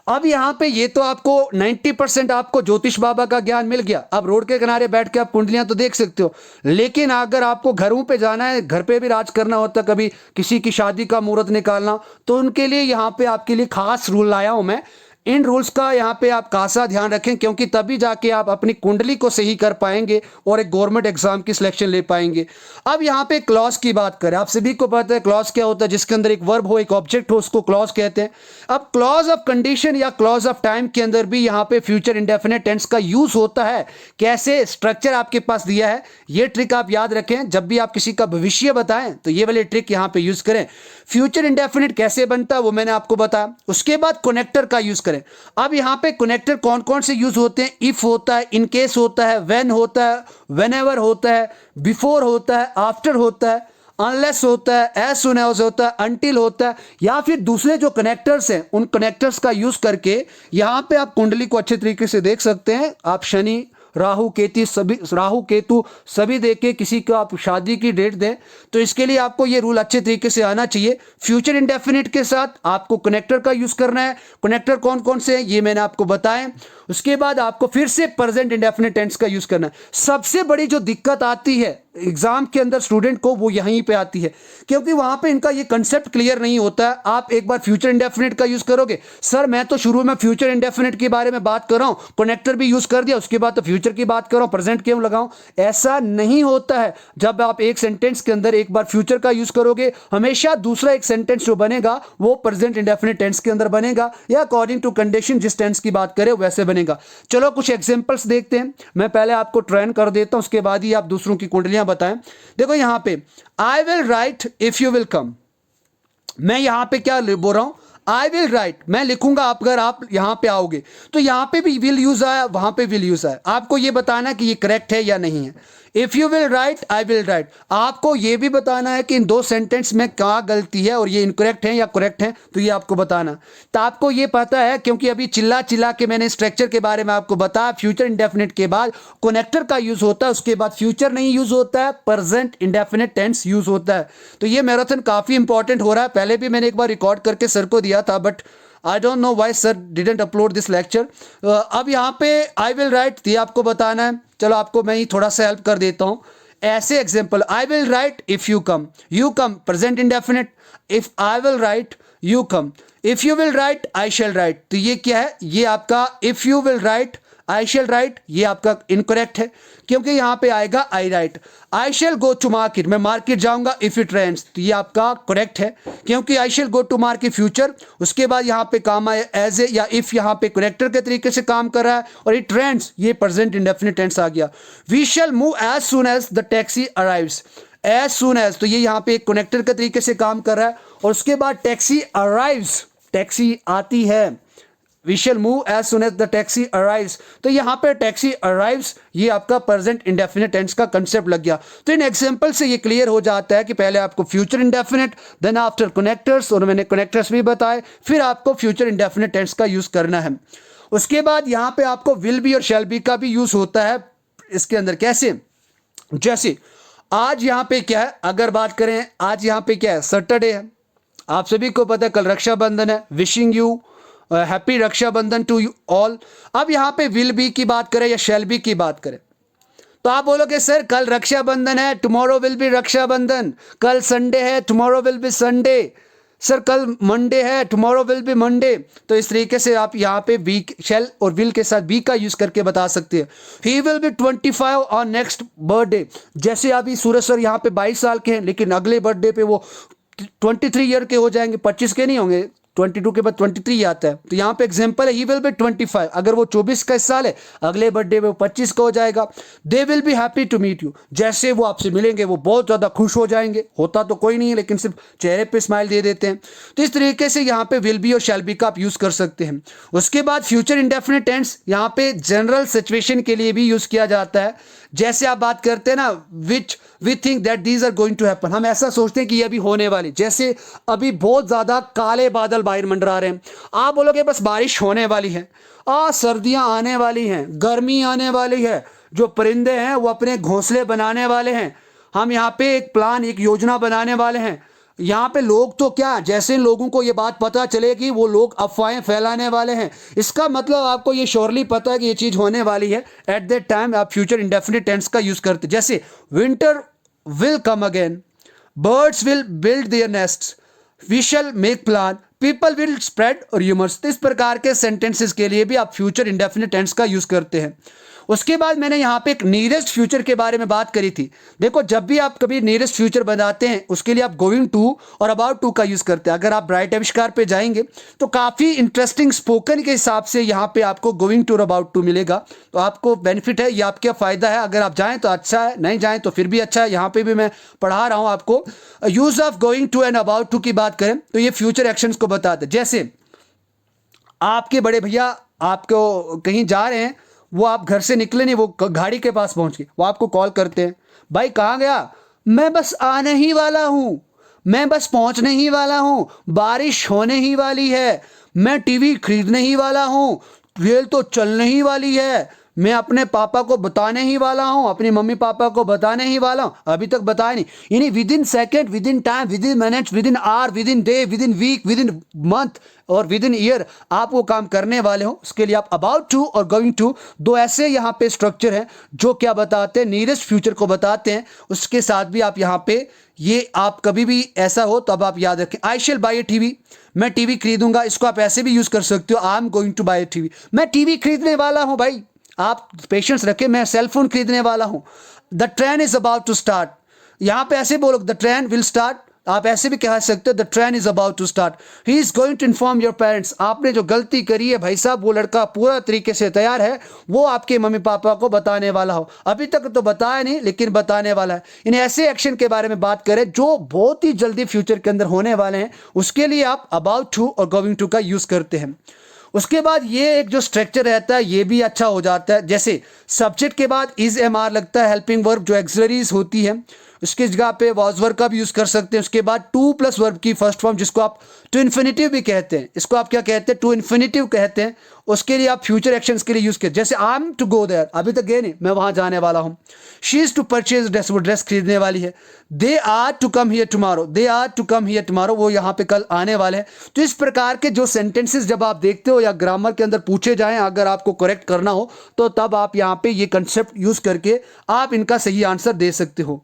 अब यहाँ पे ये तो आपको 90% आपको ज्योतिष बाबा का ज्ञान मिल गया। अब रोड के किनारे बैठ के आप कुंडलियां तो देख सकते हो, लेकिन अगर आपको घरों पे जाना है, घर पे भी राज करना होता, कभी किसी की शादी का मुहूर्त निकालना, तो उनके लिए यहाँ पे आपके लिए खास रूल लाया हूं मैं। इन रूल्स का यहाँ पे आप खासा ध्यान रखें, क्योंकि तभी जाके आप अपनी कुंडली को सही कर पाएंगे और एक गवर्नमेंट एग्जाम की सिलेक्शन ले पाएंगे। अब यहाँ पे क्लॉज की बात करें, आप सभी को पता है क्लॉज क्या होता है, जिसके अंदर एक वर्ब हो एक ऑब्जेक्ट हो, उसको क्लॉज कहते हैं। अब क्लॉज ऑफ कंडीशन या क्लॉज ऑफ टाइम के अंदर भी यहाँ पे फ्यूचर इंडेफिनिट टेंस का यूज होता है। कैसे, स्ट्रक्चर आपके पास दिया है, ये ट्रिक आप याद रखें, जब भी आप किसी का भविष्य बताएं तो ये वाली ट्रिक यहाँ पे यूज करें। फ्यूचर इंडेफिनिट कैसे बनता है वो मैंने आपको बताया। उसके बाद कनेक्टर का यूज करें। अब यहां पे कनेक्टर कौन कौन से यूज होते हैं, इफ होता है, इन केस होता है, व्हेन होता है, व्हेनेवर होता है, बिफोर होता है, आफ्टर होता है, अनलेस होता है, एज सून एज होता है, अनटिल होता है, या फिर दूसरे जो कनेक्टर्स हैं उन कनेक्टर्स का यूज करके यहां पे आप कुंडली को अच्छे तरीके से देख सकते हैं। आप शनि राहु केतु सभी देख के किसी को आप शादी की डेट दें, तो इसके लिए आपको ये रूल अच्छे तरीके से आना चाहिए। फ्यूचर इंडेफिनिट के साथ आपको कनेक्टर का यूज करना है। कनेक्टर कौन कौन से हैं ये मैंने आपको बताए। उसके बाद आपको फिर से प्रेजेंट इंडेफिनिट टेंस का यूज करना है। सबसे बड़ी जो दिक्कत आती है एग्जाम के अंदर स्टूडेंट को वो यहीं पे आती है, क्योंकि वहां पे इनका ये कंसेप्ट क्लियर नहीं होता है। आप एक बार फ्यूचर इंडेफिनिट का यूज करोगे, सर मैं तो शुरू में फ्यूचर इंडेफिनिट के बारे में बात कर रहा हूं, कनेक्टर भी यूज कर दिया, उसके बाद तो फ्यूचर की बात कर रहा हूं, प्रेजेंट क्यों लगाऊं? ऐसा नहीं होता है। जब आप एक सेंटेंस के अंदर एक बार फ्यूचर का यूज करोगे, हमेशा दूसरा एक सेंटेंस जो बनेगा वो प्रेजेंट इंडेफिनिट टेंस के अंदर बनेगा, या अकॉर्डिंग टू कंडीशन जिस टेंस की बात करें वैसे बनेगा। चलो कुछ एग्जांपल्स देखते हैं। मैं पहले आपको ट्रेन कर देता हूं, उसके बाद ही आप दूसरों की कुंडलियां बताएं। देखो यहां पे आई will write if you will come, मैं यहां पे क्या बोल रहा हूं? आई विल राइट, मैं लिखूंगा आप अगर आप यहां पे आओगे। तो यहां पे भी विल यूज आया, वहां पे विल यूज आया। आपको ये बताना कि ये करेक्ट है या नहीं है। If you will write, I will right, आपको ये भी बताना है कि इन दो सेंटेंस में क्या गलती है और ये इनकरेक्ट है या करेक्ट है, तो ये आपको बताना। तो आपको ये पता है, क्योंकि अभी चिल्ला चिल्ला के मैंने स्ट्रक्चर के बारे में आपको बताया। फ्यूचर इंडेफिनिट के बाद कनेक्टर का यूज होता है, उसके बाद फ्यूचर नहीं यूज होता है, प्रेजेंट इंडेफिनिट टेंस यूज होता है। तो ये मैराथन काफी इंपॉर्टेंट हो रहा है। पहले भी मैंने एक बार रिकॉर्ड करके सर को दिया था, but I don't know why sir didn't upload this lecture. अब यहाँ पे आई विल राइट ये आपको बताना है। चलो आपको मैं ही थोड़ा सा हेल्प कर देता हूँ। ऐसे example, I will write if you come, you come present indefinite, if I will write you come, if you will write I shall write. तो ये क्या है? ये आपका if you will write I shall write, ये आपका incorrect है, क्योंकि यहां पे आएगा I write. I shall go to market, मैं मार्केट जाऊंगा इफ इट रेन्स, तो ये आपका करेक्ट है, क्योंकि I shall go to market future, उसके बाद यहां पे काम आए एज ए या इफ, यहां पे करेक्टर के तरीके से काम कर रहा है, और इट रेन्स ये प्रेजेंट इंडेफिनिट टेंस आ गया। We shall move as soon as the taxi arrives, as soon as, तो ये यहां पे एक कनेक्टर के तरीके से काम कर रहा है, और उसके बाद टैक्सी अराइव्स, टैक्सी आती है। We shall move as soon as the taxi arrives, तो यहां पे टैक्सी अराइव्स ये आपका प्रेजेंट इंडेफिनिट टेंस का कंसेप्ट लग गया। तो इन एग्जांपल से ये क्लियर हो जाता है कि पहले आपको future indefinite, then after connectors, और मैंने कनेक्टर्स भी बताए, फिर आपको फ्यूचर इंडेफिनिट टेंस का यूज करना है। उसके बाद यहां पे आपको विल बी और शैल बी का भी यूज होता है इसके अंदर। कैसे? जैसे आज यहां पे क्या है, अगर बात करें आज यहां पे क्या है, सैटरडे है, आप सभी को पता है कल रक्षाबंधन है, wishing you happy Rakshabandhan to you all. अब यहां पे विल बी की बात करें या शैल बी की बात करें, तो आप बोलोगे सर कल रक्षाबंधन है, टुमारो विल बी रक्षाबंधन, कल संडे है, tomorrow will be Sunday, sir कल मंडे है, टुमारो विल बी मंडे। तो इस तरीके से आप यहाँ पे बी, शैल और विल के साथ बी का यूज करके बता सकते हैं। He will B 25 on next birthday, जैसे अभी सूरज सर यहाँ पे 22 साल के हैं, लेकिन अगले बर्थडे पे वो 23 ईयर के हो जाएंगे, 25 के नहीं होंगे, 22 के बाद 23 आता है। तो यहाँ पे एग्जांपल है, ही विल बी 25, अगर वो 24 का इस साल है, अगले बर्थडे में वो 25 का हो जाएगा। They will be happy to meet you, जैसे वो आपसे मिलेंगे वो बहुत ज़्यादा खुश हो जाएंगे। होता तो कोई नहीं है, लेकिन सिर्फ चेहरे पे स्माइल दे देते हैं। तो इस तरीके से यहाँ पे विल बी और शैल बी का आप यूज़ कर सकते हैं। उसके बाद फ्यूचर इंडेफिनिट टेंस यहाँ पे जनरल सिचुएशन के लिए भी यूज़ किया जाता है। जैसे आप बात करते हैं ना, which we think that these are going to happen, हम ऐसा सोचते हैं कि ये अभी होने वाली। जैसे अभी बहुत ज़्यादा काले बादल बाहर मंडरा रहे हैं, आप बोलोगे बस बारिश होने वाली है, सर्दियां आने वाली हैं, गर्मी आने वाली है, जो परिंदे हैं वो अपने घोंसले बनाने वाले हैं, हम यहाँ पे एक प्लान, एक योजना बनाने वाले हैं। यहाँ पे लोग तो क्या, जैसे लोगों को ये बात पता चलेगी वो लोग अफवाहें फैलाने वाले हैं। इसका मतलब आपको ये श्योरली पता है कि ये चीज़ होने वाली है। एट दैट टाइम आप फ्यूचर इंडेफिनिट टेंस का यूज़ करते, जैसे winter will come again, birds will build their nests, we shall make plan, people will spread rumours. इस प्रकार के सेंटेंसेस के लिए भी आप फ्यूचर इंडेफिनिट टेंस का यूज़ करते हैं। उसके बाद मैंने यहाँ पे एक नियरेस्ट फ्यूचर के बारे में बात करी थी। देखो जब भी आप कभी नियरेस्ट फ्यूचर बनाते हैं, उसके लिए आप गोइंग टू और अबाउट टू का यूज़ करते हैं। अगर आप ब्राइट आविष्कार पे जाएंगे तो काफ़ी इंटरेस्टिंग स्पोकन के हिसाब से यहाँ पे आपको गोइंग टू और अबाउट टू मिलेगा, तो आपको बेनिफिट है, ये आपका फ़ायदा है। अगर आप जाएँ तो अच्छा है, नहीं जाएँ तो फिर भी अच्छा है। यहाँ पर भी मैं पढ़ा रहा हूँ आपको। Use of going to and about to की बात करें तो ये फ्यूचर एक्शंस को बताते हैं। जैसे आपके बड़े भैया आपको कहीं जा रहे हैं, वो आप घर से निकले नहीं, वो गाड़ी के पास पहुंच गए, वो आपको कॉल करते हैं, भाई कहाँ गया? मैं बस आने ही वाला हूँ, मैं बस पहुंचने ही वाला हूँ, बारिश होने ही वाली है, मैं टीवी खरीदने ही वाला हूँ, रेल तो चलने ही वाली है, मैं अपने पापा को बताने ही वाला हूं, अपनी मम्मी पापा को बताने ही वाला हूं, अभी तक बताया नहीं। यानी within second, within time, within minutes, within hour, within day, within week, within month और विद इन ईयर आप वो काम करने वाले हो। उसके लिए आप अबाउट टू और गोइंग टू, दो ऐसे यहाँ पे स्ट्रक्चर हैं जो क्या बताते हैं, नियरेस्ट फ्यूचर को बताते हैं। उसके साथ भी आप यहाँ पे ये आप कभी भी ऐसा हो तो अब आप याद रखें, I shall buy a TV, मैं टीवी खरीदूंगा। इसको आप ऐसे भी यूज कर सकते हो, I am going to buy a TV, मैं टीवी खरीदने वाला हूं भाई। आप पेशेंस रखें, मैं सेल फोन खरीदने वाला हूं। The train is about to start, यहां पे ऐसे बोलो द ट्रेन विल स्टार्ट, आप ऐसे भी कह सकते हो the train is about to start, he is going to inform your parents. आपने जो गलती करी है भाई साहब, वो लड़का पूरा तरीके से तैयार है, वो आपके मम्मी पापा को बताने वाला हो। अभी तक तो बताया नहीं लेकिन बताने वाला है। इन ऐसे एक्शन के बारे में बात करें जो बहुत ही जल्दी फ्यूचर के अंदर होने वाले हैं, उसके लिए आप अबाउट टू और गोइंग टू का यूज करते हैं। उसके बाद ये एक जो स्ट्रक्चर रहता है ये भी अच्छा हो जाता है। जैसे सब्जेक्ट के बाद इज एम आर लगता है, हेल्पिंग वर्ब जो एक्सिलरीज होती है उसकी जगह पे वाज वर्ब का भी यूज कर सकते हैं। उसके बाद टू प्लस वर्ब की फर्स्ट फॉर्म जिसको आप टू इन्फिनिटिव भी कहते हैं, इसको आप क्या कहते हैं, टू इन्फिनिटिव कहते हैं। उसके लिए आप फ्यूचर एक्शंस के लिए यूज करते, जैसे I am to go there, अभी तक गए नहीं, मैं वहां जाने वाला हूं। She is to purchase dress, वो ड्रेस खरीदने वाली है। They are to come here tomorrow, they are to come here tomorrow, वो यहाँ पे कल आने वाले हैं। तो इस प्रकार के जो सेंटेंसेस जब आप देखते हो या ग्रामर के अंदर पूछे जाएं, अगर आपको करेक्ट करना हो तो तब आप यहाँ पे ये कंसेप्ट यूज करके आप इनका सही आंसर दे सकते हो।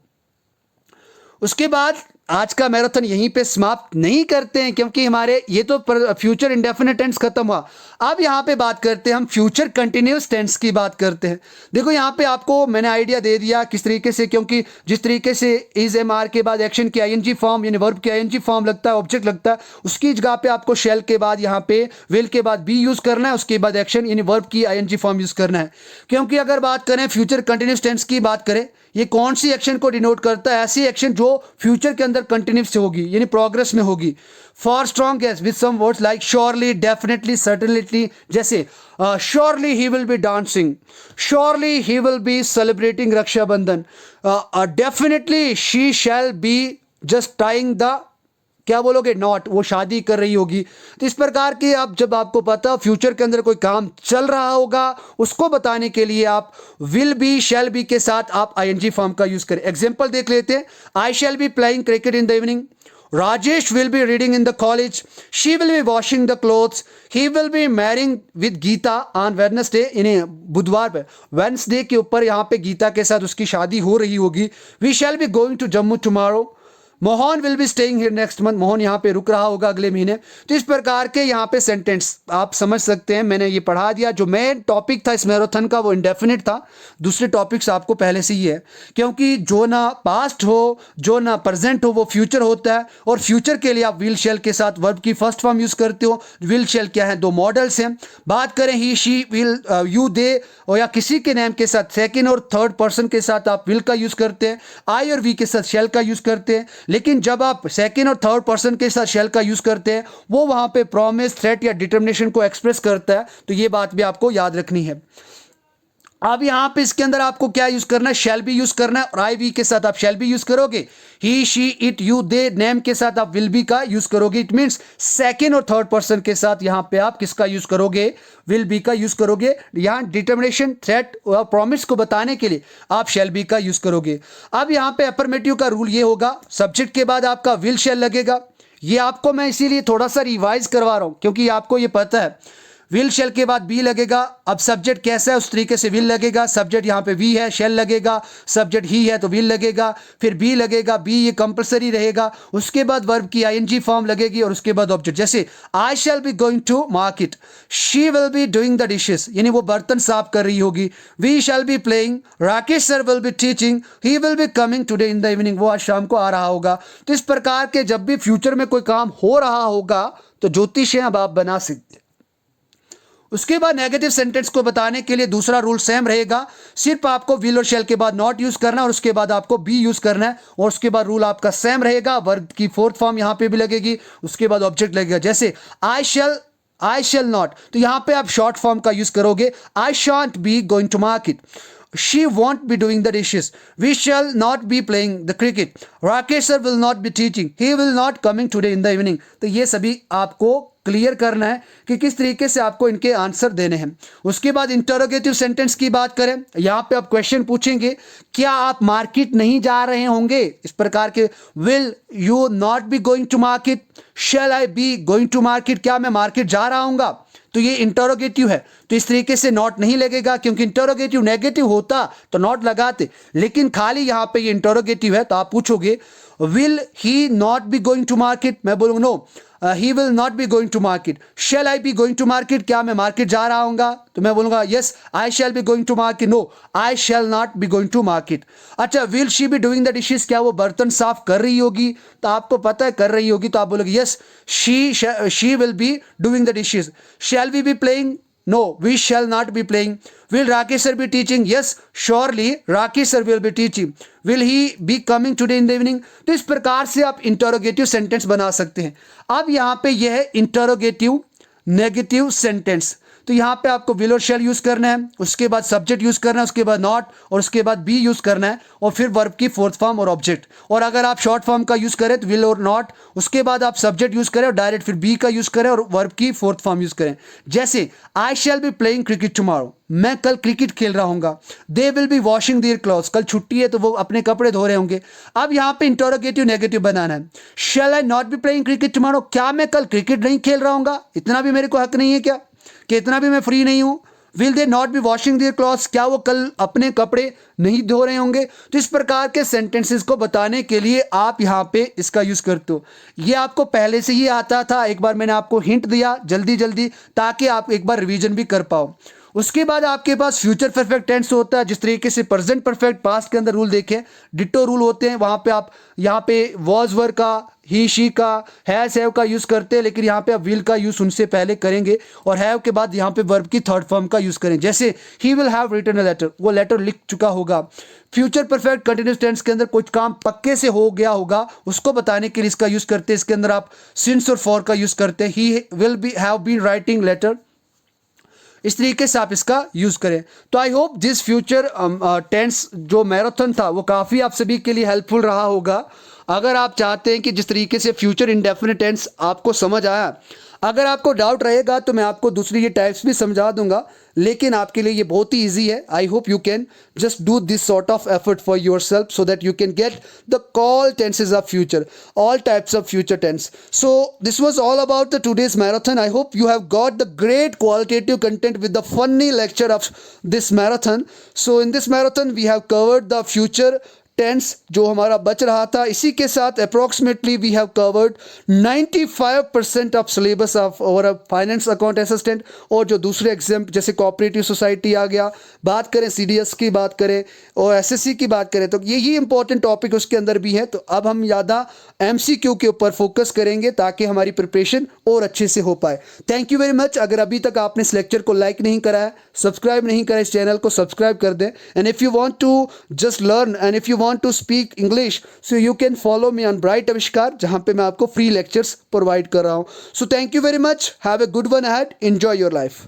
उसके बाद आज का मैराथन यहीं पे समाप्त नहीं करते हैं, क्योंकि हमारे ये तो फ्यूचर इंडेफिनिट टेंस खत्म हुआ। अब यहाँ पे बात करते हैं हम फ्यूचर कंटिन्यूस टेंस की बात करते हैं। देखो यहाँ पे आपको मैंने आइडिया दे दिया किस तरीके से, क्योंकि जिस तरीके से इज एम आर के बाद एक्शन की आईएनजी फॉर्म यानी वर्ब की आईएनजी फॉर्म लगता है, ऑब्जेक्ट लगता है, उसकी जगह पे आपको शेल के बाद यहाँ पे विल के बाद बी यूज करना है, उसके बाद एक्शन यानी वर्ब की आईएनजी फॉर्म यूज करना है। क्योंकि अगर बात करें फ्यूचर कंटिन्यूस टेंस की बात करें, ये कौन सी एक्शन को डिनोट करता है, ऐसी एक्शन जो फ्यूचर के अंदर कंटिन्यूस होगी यानी प्रोग्रेस में होगी। For strong guess with some words like surely, definitely, certainly, जैसे surely he will be dancing, surely he will be celebrating Raksha Bandhan, definitely she shall be just tying the, क्या बोलोगे, नॉट, वो शादी कर रही होगी। तो इस प्रकार की आप जब आपको पता फ्यूचर के अंदर कोई काम चल रहा होगा उसको बताने के लिए आप विल बी, शैल बी के साथ आप आईएनजी फॉर्म का यूज करें। एग्जांपल देख लेते हैं, I shall be playing cricket in the evening, Rajesh will be reading in the college, she will be washing the clothes, he will be marrying with Geeta on Wednesday, इन्हें बुधवार पर, Wednesday के ऊपर यहाँ पे गीता के साथ उसकी शादी हो रही होगी। We shall be going to Jammu tomorrow, Mohan will be staying here next month, Mohan यहाँ पे रुक रहा होगा अगले महीने। तो इस प्रकार के यहाँ पे सेंटेंस आप समझ सकते हैं। मैंने ये पढ़ा दिया, जो मेन टॉपिक था इस मैराथन का वो इंडेफिनिट था, दूसरे टॉपिक्स आपको पहले से ही है, क्योंकि जो ना पास्ट हो जो ना प्रेजेंट हो वो फ्यूचर होता है। और फ्यूचर के लिए आप विल शेल के साथ वर्ब की फर्स्ट फॉर्म यूज करते हो। विल शेल क्या है, दो मॉडल्स हैं। बात करें ही, शी, विल, यू, दे और या किसी के नेम के साथ सेकेंड और थर्ड पर्सन के साथ आप विल का यूज करते हैं, आई और वी के साथ शेल का यूज करते हैं। लेकिन जब आप सेकेंड और थर्ड पर्सन के साथ शेल का यूज करते हैं वो वहां पे प्रॉमिस, थ्रेट या डिटर्मिनेशन को एक्सप्रेस करता है। तो ये बात भी आपको याद रखनी है। अब यहां पे इसके अंदर आपको क्या यूज करना है, शैल बी यूज करना है, और आई वी के साथ आप शैल बी यूज करोगे। He, she, it, you, they name के साथ आप विल बी का यूज करोगे। इट मींस सेकेंड और थर्ड पर्सन के साथ यहां पे आप किसका यूज करोगे, विल बी का यूज करोगे। यहां डिटर्मिनेशन, थ्रेट और प्रॉमिस को बताने के लिए आप शैल बी का यूज करोगे। अब यहां पे अफर्मेटिव का रूल ये होगा, सब्जेक्ट के बाद आपका विल शैल लगेगा। ये आपको मैं इसीलिए थोड़ा सा रिवाइज करवा रहा हूं क्योंकि आपको ये पता है। विल शेल के बाद बी लगेगा। अब सब्जेक्ट कैसा है उस तरीके से विल लगेगा। सब्जेक्ट यहाँ पे वी है, शेल लगेगा। सब्जेक्ट ही है तो विल लगेगा, फिर बी लगेगा, बी ये कंपलसरी रहेगा। उसके बाद वर्ब की आईएनजी फॉर्म लगेगी और उसके बाद ऑब्जेक्ट। जैसे I shall be going to market, she will be doing the dishes यानी वो बर्तन साफ कर रही होगी। We shall be playing, Rakesh sir will be teaching, he will be coming today in the evening, वो आज शाम को आ रहा होगा। तो इस प्रकार के जब भी फ्यूचर में कोई काम हो रहा होगा तो ज्योतिष अब आप बना सकते। उसके बाद नेगेटिव सेंटेंस को बताने के लिए दूसरा रूल सेम रहेगा, सिर्फ आपको विल और शेल के बाद नॉट यूज करना और उसके बाद आपको बी यूज करना है। और उसके बाद रूल आपका सेम रहेगा, वर्ब की फोर्थ फॉर्म यहां पे भी लगेगी, उसके बाद ऑब्जेक्ट लगेगा। जैसे आई शेल नॉट, तो यहां पे आप शॉर्ट फॉर्म का यूज करोगे, I shan't be going to market. she won't be doing the dishes. We shall not be playing the cricket. Rakesh sir will not be teaching. He will not coming today in the evening. तो ये सभी आपको clear करना है कि किस तरीके से आपको इनके आंसर देने हैं। उसके बाद इंटरोगेटिव सेंटेंस की बात करें, यहाँ पे आप क्वेश्चन पूछेंगे, क्या आप मार्केट नहीं जा रहे होंगे, इस प्रकार के। Will you not be going to market, shall I be going to market, क्या मैं मार्केट जा रहा हूँगा, तो ये इंटरोगेटिव है, तो इस तरीके से नॉट नहीं लगेगा, क्योंकि इंटरोगेटिव नेगेटिव होता तो नॉट लगाते, लेकिन खाली यहाँ पे ये इंटरोगेटिव है, तो आप पूछोगे will he not be going to market, मैं बोलूँगा no he will not be going to market. Shall I be going to market, क्या मैं मार्केट जा रहा हूँगा, तो मैं बोलूँगा yes I shall be going to market, no I shall not be going to market. अच्छा, will she be doing the dishes, क्या वो बर्तन साफ कर रही होगी, तो आपको पता है कर रही होगी, तो आप बोलोगे yes she will be doing the dishes. Shall we be playing, no we shall not be playing. Will Rakesh sir be teaching? Yes surely Rakesh sir will be teaching. Will he be coming today in the evening? तो इस प्रकार से आप interrogative sentence बना सकते हैं। अब यहाँ पे यह है इंटरोगेटिव नेगेटिव सेंटेंस, तो यहाँ पे आपको विल और शैल यूज करना है, उसके बाद सब्जेक्ट यूज करना है, उसके बाद नॉट, और उसके बाद बी यूज करना है, और फिर वर्ब की फोर्थ फॉर्म और ऑब्जेक्ट। और अगर आप शॉर्ट फॉर्म का यूज करें तो विल और नॉट, उसके बाद आप सब्जेक्ट यूज करें और डायरेक्ट फिर बी का यूज करें और वर्ब की फोर्थ फॉर्म यूज करें। जैसे I shall be playing cricket tomorrow, मैं कल क्रिकेट खेल रहा हूँगा। They will be washing their clothes, कल छुट्टी है तो वो अपने कपड़े धो रहे होंगे। अब यहाँ पे इंटरोगेटिव नेगेटिव बनाना है। Shall I not be playing cricket tomorrow, क्या मैं कल क्रिकेट नहीं खेल रहा हूँगा, इतना भी मेरे को हक नहीं है क्या, कि इतना भी मैं फ्री नहीं हूँ। Will they not be washing their clothes, क्या वो कल अपने कपड़े नहीं धो रहे होंगे। तो इस प्रकार के सेंटेंसेस को बताने के लिए आप यहाँ पे इसका यूज करते हो। ये आपको पहले से ही आता था, एक बार मैंने आपको हिंट दिया जल्दी जल्दी, ताकि आप एक बार रिवीजन भी कर पाओ। उसके बाद आपके पास फ्यूचर परफेक्ट टेंस होता है, जिस तरीके से प्रेजेंट परफेक्ट पास्ट के अंदर रूल देखें डिटो रूल होते हैं, वहां पे आप यहाँ पे वॉज वर का, ही शी का, हैज हैव का यूज करते हैं, लेकिन यहाँ पे आप विल का यूज उनसे पहले करेंगे, और हैव के बाद यहाँ पे वर्ब की थर्ड फॉर्म का यूज करें। जैसे he will have written a letter, वो लेटर लिख चुका होगा। फ्यूचर परफेक्ट कंटिन्यूस टेंस के अंदर कुछ काम पक्के से हो गया होगा, उसको बताने के लिए इसका यूज करते हैं। इसके अंदर आप सिंस और फॉर का यूज करते हैं। He will be have been writing letter, इस तरीके से आप इसका यूज करें। तो I hope this future tense जो मैराथन था वो काफ़ी आप सभी के लिए हेल्पफुल रहा होगा। अगर आप चाहते हैं कि जिस तरीके से फ्यूचर इंडेफिनिट टेंस आपको समझ आया, अगर आपको डाउट रहेगा तो मैं आपको दूसरी ये टाइप्स भी समझा दूंगा, लेकिन आपके लिए ये बहुत ही ईजी है। I hope you can just do this sort of effort for yourself so that you can get the all tenses of future, all types of future tense. So this was all about the today's marathon. I hope you have got the great qualitative content with the funny lecture of this marathon. So in this marathon we have covered the future tense जो हमारा बच रहा था। इसी के साथ approximately we have covered 95% of syllabus of और finance account assistant, और जो दूसरे एग्जाम जैसे कोऑपरेटिव सोसाइटी आ गया, बात करें सीडीएस की बात करें और एसएससी की बात करें, तो यही इंपॉर्टेंट टॉपिक उसके अंदर भी है। तो अब हम ज़्यादा एमसीक्यू के ऊपर फोकस करेंगे ताकि हमारी प्रिपरेशन और अच्छे से हो पाए। Thank you very much. अगर अभी तक आपने इस लेक्चर को लाइक नहीं करा है, सब्सक्राइब नहीं करा, इस चैनल को सब्सक्राइब कर दें। And if you want to just learn and if you want to speak English, so you can follow me on Bright Avishkar, जहां पे मैं आपको फ्री लेक्चर्स प्रोवाइड कर रहा हूं। So thank you very much. Have a good one ahead. Enjoy your life.